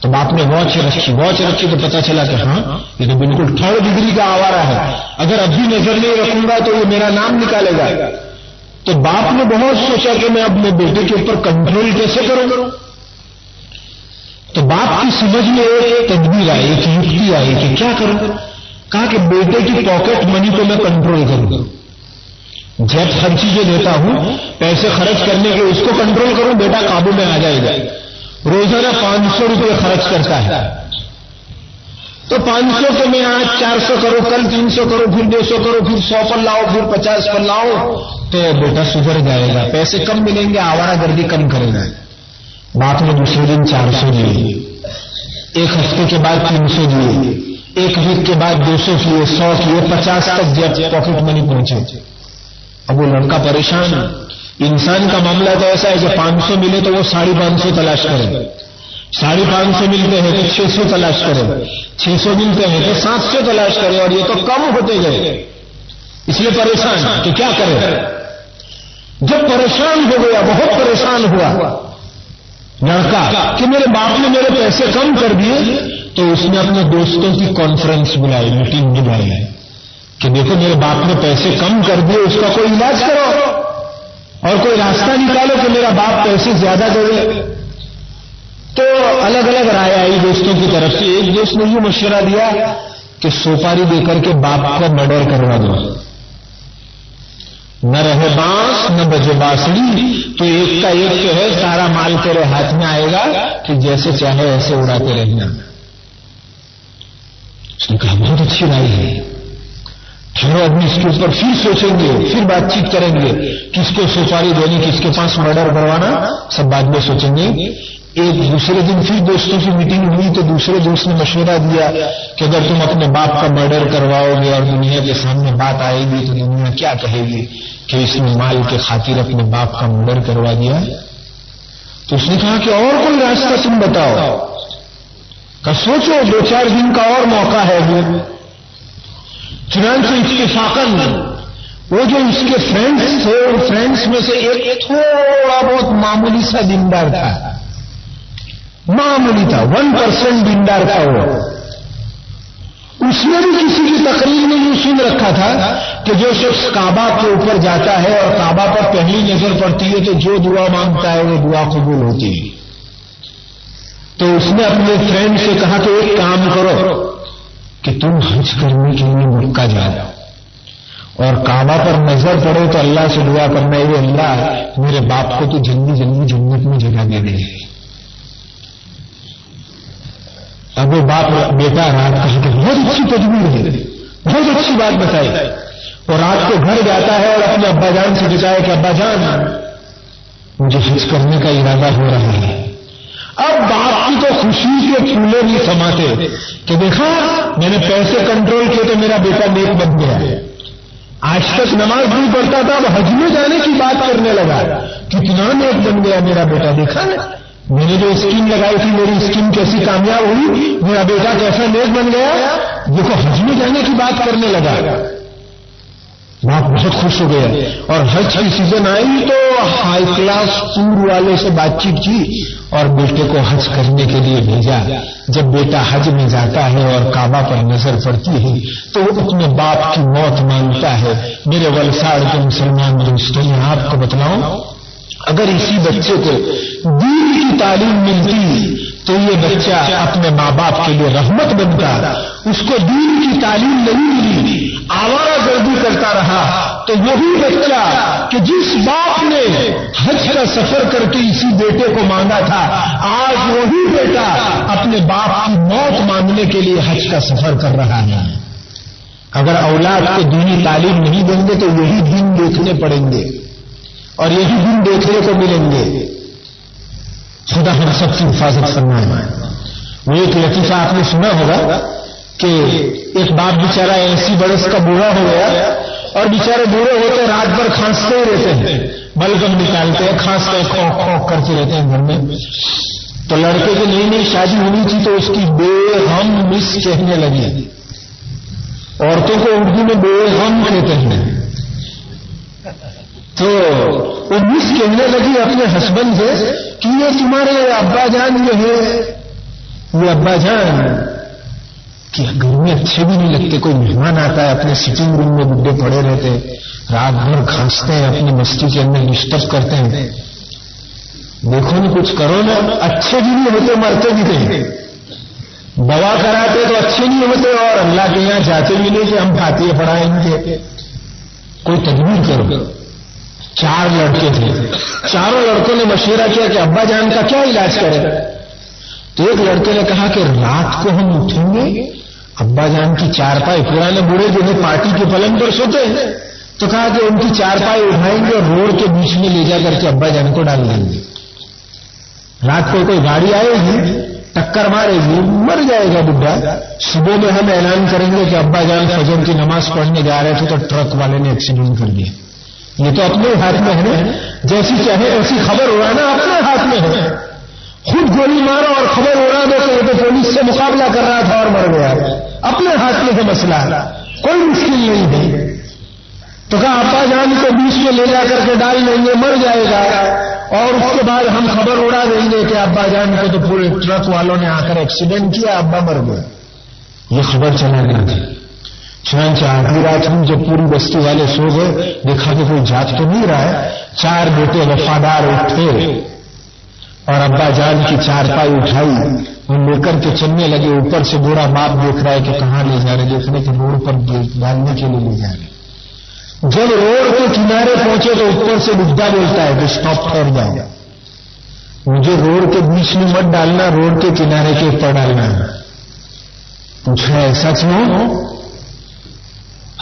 تو باپ نے واچ رکھی تو پتا چلا کہ ہاں یہ تو بالکل 3rd ڈگری کا آوارہ ہے، اگر اب بھی نظر نہیں رکھوں گا تو یہ میرا نام نکالے گا۔ تو باپ نے بہت سوچا کہ میں اپنے بیٹے کے اوپر کنٹرول کیسے کروں۔ تو باپ کی سمجھ میں ایک تدبیر آئی، ایک یکتی آئی کہ کیا کروں۔ کہا کہ بیٹے کی پاکٹ منی کو میں کنٹرول کروں، جب ہر چیزیں دیتا ہوں پیسے خرچ کرنے کے اس کو کنٹرول کروں، بیٹا قابو میں آ جائے گا۔ روزانہ 500 روپے خرچ کرتا ہے، تو 500 کو میں آج 400 کرو، کل 300 کرو، پھر 200 کرو، پھر 100 پر لاؤ، پھر 50 پر لاؤ، تو بیٹا سدھر جائے گا، پیسے کم ملیں گے، آوارہ گردی کم کرے گا۔ باپ نے دوسرے دن 400 دیے، ایک ہفتے کے بعد 300 دیے، ایک ویک کے بعد 200 کیے، 100 کیے، 50 تک جب پاکٹ منی پہنچے۔ اب وہ لڑکا پریشان ہے۔ انسان کا معاملہ تو ایسا ہے کہ 500 ملے تو وہ 550 تلاش کرے، 550 ملتے ہیں تو 600 تلاش کرے، 600 ملتے ہیں تو 700 تلاش کرے، اور یہ تو کم ہوتے گئے، اس لیے پریشان کہ کیا کرے۔ جب پریشان ہو گیا، بہت پریشان ہوا لڑکا کہ میرے باپ نے میرے پیسے کم کر دیے، تو اس نے اپنے دوستوں کی کانفرنس بلائی، میٹنگ بلائی کہ دیکھو میرے باپ نے پیسے کم کر دیے، اس کا کوئی علاج کرو اور کوئی راستہ نکالو کہ میرا باپ پیسے زیادہ دے۔ تو الگ الگ رائے آئی دوستوں کی طرف سے۔ ایک دوست نے یہ مشورہ دیا کہ سوپاری دے کر کے باپ کا مرڈر کروا دو، نہ رہے بانس نہ بجے بانسری، تو ایک کا ایک جو ہے سارا مال تیرے ہاتھ میں آئے گا کہ جیسے چاہے ایسے اڑاتے رہنا۔ اس نے کہا بہت اچھی رائے ہے، چلو ابھی اس کے اوپر پھر سوچیں گے، پھر بات چیت کریں گے، کس کو سوپاری دینی، کس کے پاس مرڈر کروانا، سب بعد میں سوچیں گے۔ ایک دوسرے دن پھر دوستوں کی میٹنگ ہوئی تو دوسرے دوست نے مشورہ دیا کہ اگر تم اپنے باپ کا مرڈر کرواؤ گے اور دنیا کے سامنے بات آئے گی تو دنیا کیا کہے گی کہ اس نے مال کے خاطر اپنے باپ کا مرڈر کروا دیا۔ تو اس نے کہا کہ اور کوئی راستہ تم بتاؤ۔ کہ سوچو 2-4 دن کا اور موقع ہے۔ چنانچہ اتفاقاً وہ جو اس کے فرینڈس تھے، ان فرینڈس میں سے ایک تھوڑا بہت معمولی سا دیندار تھا، معمولی تھا، 1% دیندار تھا وہ۔ اس نے بھی کسی کی تقریر میں یہ سن رکھا تھا کہ جو شخص کعبہ کے اوپر جاتا ہے اور کعبہ پر پہلی نظر پڑتی ہے تو جو دعا مانگتا ہے وہ دعا قبول ہوتی ہے۔ تو اس نے اپنے فرینڈ سے کہا کہ ایک کام کرو کہ تم حج کرنے کے لیے مکہ جاؤ اور کعبہ پر نظر پڑے تو اللہ سے دعا کرنا ہے اللہ میرے باپ کو تو جلدی جلدی جنت میں جگہ دے دے۔ اب وہ باپ بیٹا رات کہا کہ بہت اچھی تدبیر ہے، بہت اچھی بات بتائی، اور رات کو گھر جاتا ہے اور اپنے ابا جان سے بتایا کہ ابا جان مجھے حج کرنے کا ارادہ ہو رہا ہے۔ اب باپ کی تو خوشی کے پھولے نہیں سماتے کہ دیکھا میں نے پیسے کنٹرول کیے تو میرا بیٹا نیک بن گیا ہے، آج تک نماز نہیں پڑھتا تھا، اب حج میں جانے کی بات کرنے لگا، کتنا نیک بن گیا میرا بیٹا، دیکھا میں نے جو اسکیم لگائی تھی میری اسکیم کیسی کامیاب ہوئی، میرا بیٹا کیسا نیک بن گیا، دیکھو حج میں جانے کی بات کرنے لگا۔ باپ بہت خوش ہو گیا اور حج کی سیزن آئی تو ہائی کلاس ٹور والے سے بات چیت کی اور بیٹے کو حج کرنے کے لیے بھیجا۔ جب بیٹا حج میں جاتا ہے اور کعبہ پر نظر پڑتی ہے تو وہ اپنے باپ کی موت مانگتا ہے۔ میرے ولساڑ کے مسلمان دوستوں میں آپ کو بتلاؤں، اگر اسی بچے کو دین کی تعلیم ملتی تو یہ بچہ اپنے ماں باپ کے لیے رحمت بنتا، اس کو دین کی تعلیم نہیں ملی، آوارہ گردی کرتا رہا، تو وہی بچہ کہ جس باپ نے حج کا سفر کر کے اسی بیٹے کو مانگا تھا، آج وہی بیٹا اپنے باپ کی موت مانگنے کے لیے حج کا سفر کر رہا ہے۔ اگر اولاد کو دینی تعلیم نہیں دیں گے تو یہی دن دیکھنے پڑیں گے اور یہی دن دیکھنے کو ملیں گے۔ خدا ہم سب کی حفاظت کرنا ہے۔ وہ ایک لطیفہ آپ نے سنا ہوگا کہ ایک باپ بیچارہ 80 برس کا بوڑھا ہو گیا اور بیچارے بوڑھے ہوتے رات بھر کھانستے ہی رہتے ہیں، بلگم نکالتے ہیں، کھانستے کھوک کھوک کرتے رہتے ہیں گھر میں۔ تو لڑکے کی نئی نئی شادی ہوئی تھی تو اس کی بے ہم مس کہنے لگی۔ عورتوں کو اردو میں بے ہم کہتے ہیں، تو وہ مس کہنے لگی اپنے ہسبینڈ سے کہ یہ تمہارے ابا جان یہ ہے، یہ ابا جان کہ گھر میں اچھے بھی نہیں لگتے، کوئی مہمان آتا ہے اپنے سٹنگ روم میں بڈھے پڑے رہتے، رات بھر کھانستے ہیں، اپنی مستی کے اندر ڈسٹرب کرتے ہیں. دیکھو نا کچھ کرو نا. اچھے بھی نہیں ہوتے، مرتے بھی تھے. دوا کراتے تو اچھے نہیں ہوتے، اور اللہ کے یہاں جاتے بھی نہیں کہ ہم فاتحہ پڑھائیں گے. کوئی تدبیر کرو. 4 لڑکے تھے، چاروں لڑکوں نے مشورہ کیا کہ ابا جان کا کیا علاج کرے. تو ایک لڑکے نے کہا کہ رات کو ہم اٹھیں گے، ابا جان کی چارپائی، پرانے بوڑھے جو ہے پارٹی کے پلنگ پر سوتے ہیں، تو کہا کہ ان کی چارپائی اٹھائیں گے اور روڈ کے بیچ میں لے جا کر کے ابا جان کو ڈال دیں گے. رات کو کوئی گاڑی آئے گی، ٹکر مارے گی، مر جائے گا بڈھا. صبح میں ہم اعلان کریں گے کہ ابا جان فجر کی نماز پڑھنے جا رہے تھے تو ٹرک والے نے ایکسیڈنٹ کر دیا. یہ تو اپنے ہاتھ میں ہے، جیسی چاہے ایسی خبر اڑانا اپنے ہاتھ میں ہے. خود گولی مارو اور خبر اڑا دو کہ وہ پولیس سے مقابلہ کر رہا تھا اور مر گیا. اپنے ہاتھ میں ہے مسئلہ، کوئی مشکل نہیں ہے. تو کہا ابا جان کو بیچ میں لے جا کر کے ڈال لیں گے، مر جائے گا، اور اس کے بعد ہم خبر اڑا دیں گے کہ ابا جان کو تو پورے ٹرک والوں نے آ کر ایکسیڈنٹ کیا، ابا مر گیا. یہ خبر چلا گئی تھی. چنانچہ آدھی رات میں جب پوری بستی والے سو گئے، دیکھا کہ کوئی جاگ تو نہیں رہا ہے. 4 بیٹے وفادار اٹھے اور ابا جان کی چارپائی اٹھائی اور لے کر کے چلنے لگے. اوپر سے بوڑھا باپ دیکھ رہا ہے کہ کہاں لے جا رہے، دیکھنے کے روڈ پر ڈالنے کے لیے لے جا رہے. جب روڈ کے کنارے پہنچے تو اوپر سے بڈھا بولتا ہے کہ اسٹاپ کر جاؤ، مجھے روڈ کے بیچ میں مت ڈالنا، روڈ کے کنارے کے اوپر ڈالنا. پوچھا ایسا کیوں؟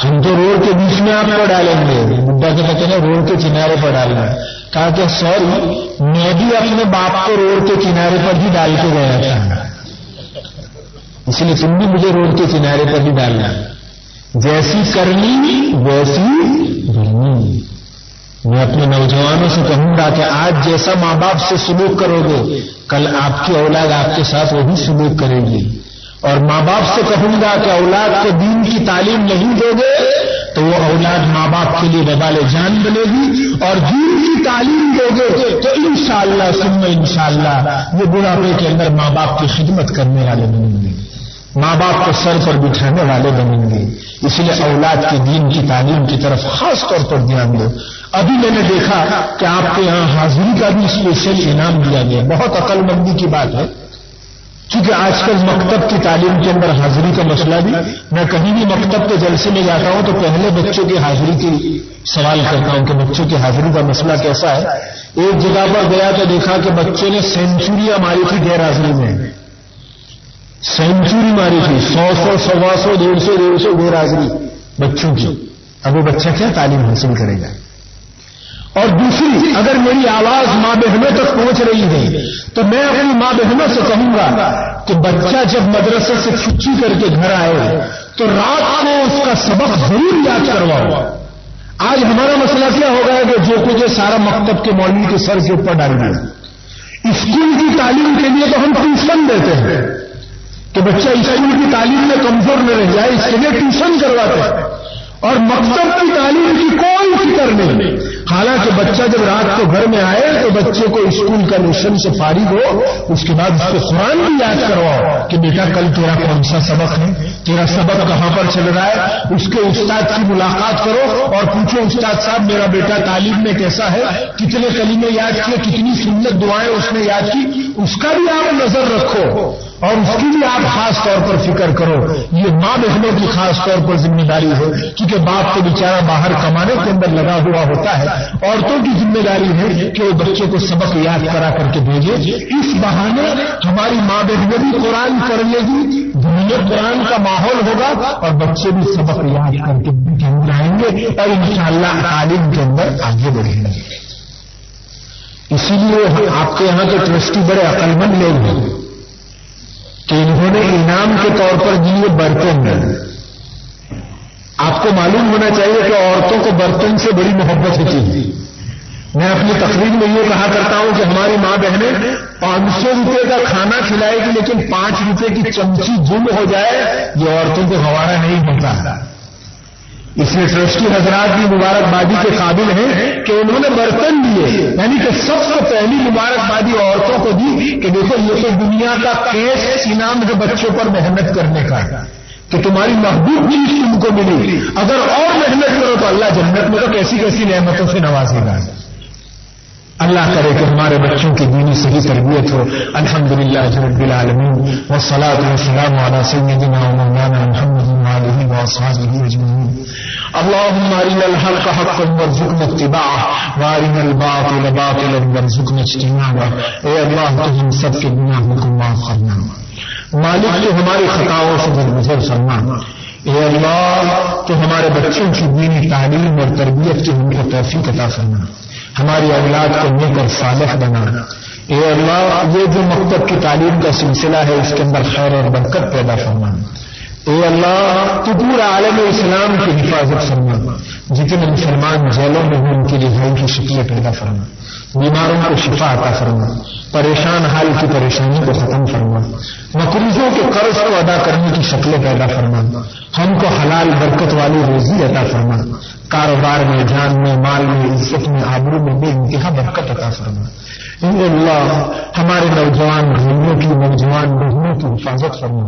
ہم تو روڈ کے بیچ میں آپ کو ڈالیں گے. بڈھا کہتے ہیں روڈ کے کنارے پر ڈالنا. کہا کہ سوری، میں بھی اپنے باپ کو روڈ کے کنارے پر ہی ڈال کے گیا تھا، اس لیے تم بھی مجھے روڈ کے کنارے پر ہی ڈالنا. جیسی کرنی ویسی بھرنی. میں اپنے نوجوانوں سے کہوں گا کہ آج جیسا ماں باپ سے سلوک کرو گے، کل آپ کی اولاد آپ کے ساتھ وہی سلوک کرے گی. اور ماں باپ سے کہوں گا کہ اولاد کو دین کی تعلیم نہیں دو گے تو وہ اولاد ماں باپ کے لیے وبال جان بنے گی، اور دین کی تعلیم دو گے تو انشاءاللہ ثم انشاءاللہ یہ بڑھاپے کے اندر ماں باپ کی خدمت کرنے والے بنیں گے، ماں باپ کو سر پر بٹھانے والے بنیں گے. اس لیے اولاد کی دین کی تعلیم کی طرف خاص طور پر دھیان دو. ابھی میں نے دیکھا کہ آپ کے یہاں حاضری کا بھی اسپیشل انعام دیا گیا. بہت عقل مندی کی بات ہے، کیونکہ آج کل مکتب کی تعلیم کے اندر حاضری کا مسئلہ بھی، میں کہیں بھی مکتب کے جلسے میں جاتا ہوں تو پہلے بچوں کی حاضری کی سوال کرتا ہوں کہ بچوں کی حاضری کا مسئلہ کیسا ہے. ایک جگہ پر گیا تو دیکھا کہ بچوں نے سینچریاں ماری تھی غیر حاضری میں. سینچری ماری تھی، 100 100 150 غیر حاضری بچوں کی. اب وہ بچہ کیا تعلیم حاصل کرے گا؟ اور دوسری، اگر میری آواز ماں بہنوں تک پہنچ رہی ہے تو میں اپنی ماں بہنوں سے کہوں گا کہ بچہ جب مدرسے سے چھٹی کر کے گھر آئے تو رات کو اس کا سبق ضرور یاد کرواؤ. آج ہمارا مسئلہ کیا ہوگا کہ جو کچھ سارا مکتب کے مولوی کے سر کے اوپر ڈال دیا. اسکول کی تعلیم کے لیے تو ہم ٹیوشن دیتے ہیں کہ بچہ اسکول کی تعلیم میں کمزور نہ رہ جائے، اس کے لیے ٹیوشن کرواتے ہیں، اور مکتب کی تعلیم کی کوئی فکر نہیں. حالانکہ بچہ جب رات کو گھر میں آئے تو بچے کو اسکول کا لیسن سے فارغ ہو، اس کے بعد اس کو قرآن بھی یاد کرواؤ کہ بیٹا کل تیرا کون سا سبق ہے، تیرا سبق کہاں پر چل رہا ہے. اس کے استاد کی ملاقات کرو اور پوچھو استاد صاحب میرا بیٹا تعلیم میں کیسا ہے، کتنے کلمے یاد کیے، کتنی سنت دعائیں اس نے یاد کی. اس کا بھی آپ نظر رکھو اور اس کی بھی آپ خاص طور پر فکر کرو. یہ ماں بہنوں کی خاص طور پر ذمہ داری ہے، کیونکہ باپ تو بیچارہ باہر کمانے کے اندر لگا ہوا ہوتا ہے. عورتوں کی ذمہ داری ہے کہ وہ بچوں کو سبق یاد کرا کر کے بھیجے. اس بہانے ہماری ماں بہنیں بھی قرآن پڑھ لے گی، دنیا قرآن کا ماحول ہوگا اور بچے بھی سبق یاد کر کے آئیں گے اور انشاءاللہ تعلیم کے اندر آگے بڑھیں گے. اسی لیے آپ کے یہاں کے ٹرسٹی بڑے عقل مند لوگ ہیں کہ انہوں نے انعام کے طور پر دیے برتن. آپ کو معلوم ہونا چاہیے کہ عورتوں کو برتن سے بڑی محبت ہوتی ہے. میں اپنی تقریر میں یہ کہا کرتا ہوں کہ ہماری ماں بہنیں 500 روپے کا کھانا کھلائے گی لیکن 5 روپے کی چمچی گم ہو جائے یہ عورتوں کو گوارا نہیں ہوتا. اس لیے ٹرسٹی حضرات بھی مبارکبادی کے قابل ہیں کہ انہوں نے برتن دیے، یعنی کہ سب سے پہلی مبارکبادی عورتوں کو دی کہ دیکھو یہ تو دنیا کا کیس انعام ہے بچوں پر محنت کرنے کا کہ تمہاری محبوب چیز تم کو ملی، اگر اور محنت کرو تو اللہ جنت میں تو کیسی کیسی نعمتوں سے نوازے گا۔ اللہ کرے کہ ہمارے بچوں کی دینی صحیح تربیت ہو۔ الحمدللہ رب العالمین والصلاة والسلام علی سیدنا و مولانا محمد وآلہ وأصحابہ اجمعین۔ اللهم ارنا الحق حقا وارزقنا اتباعه وارنا الباطل باطلا وارزقنا اجتنابه۔ اے اللہ تو ہم سب کے گناہوں کو معاف کرنا، مالک تو ہماری خطاؤں سے درگزر فرما۔ اے اللہ تو ہمارے بچوں کی دینی تعلیم اور تربیت کی ہم کو توفیق عطا فرما، ہماری اولاد کو نیک اور صالح بنا۔ اے اللہ یہ جو مکتب کی تعلیم کا سلسلہ ہے اس کے اندر خیر اور برکت پیدا فرما۔ اے اللہ تو پورا عالم اسلام کی حفاظت فرما، جتنے مسلمان جیلوں میں ہیں ان کی رہائی کی شکلیں پیدا فرما، بیماروں کو شفا عطا فرما، پریشان حال کی پریشانی کو ختم فرما، مقروضوں کے قرض کو ادا کرنے کی شکلیں پیدا فرما، ہم کو حلال برکت والی روزی عطا فرما، کاروبار میں، جان میں، مال میں، عزت میں، آبرو میں بے انتہا برکت عطا فرما۔ اے اللہ ہمارے نوجوان بھائیوں کی، نوجوان بہنوں کی حفاظت فرما،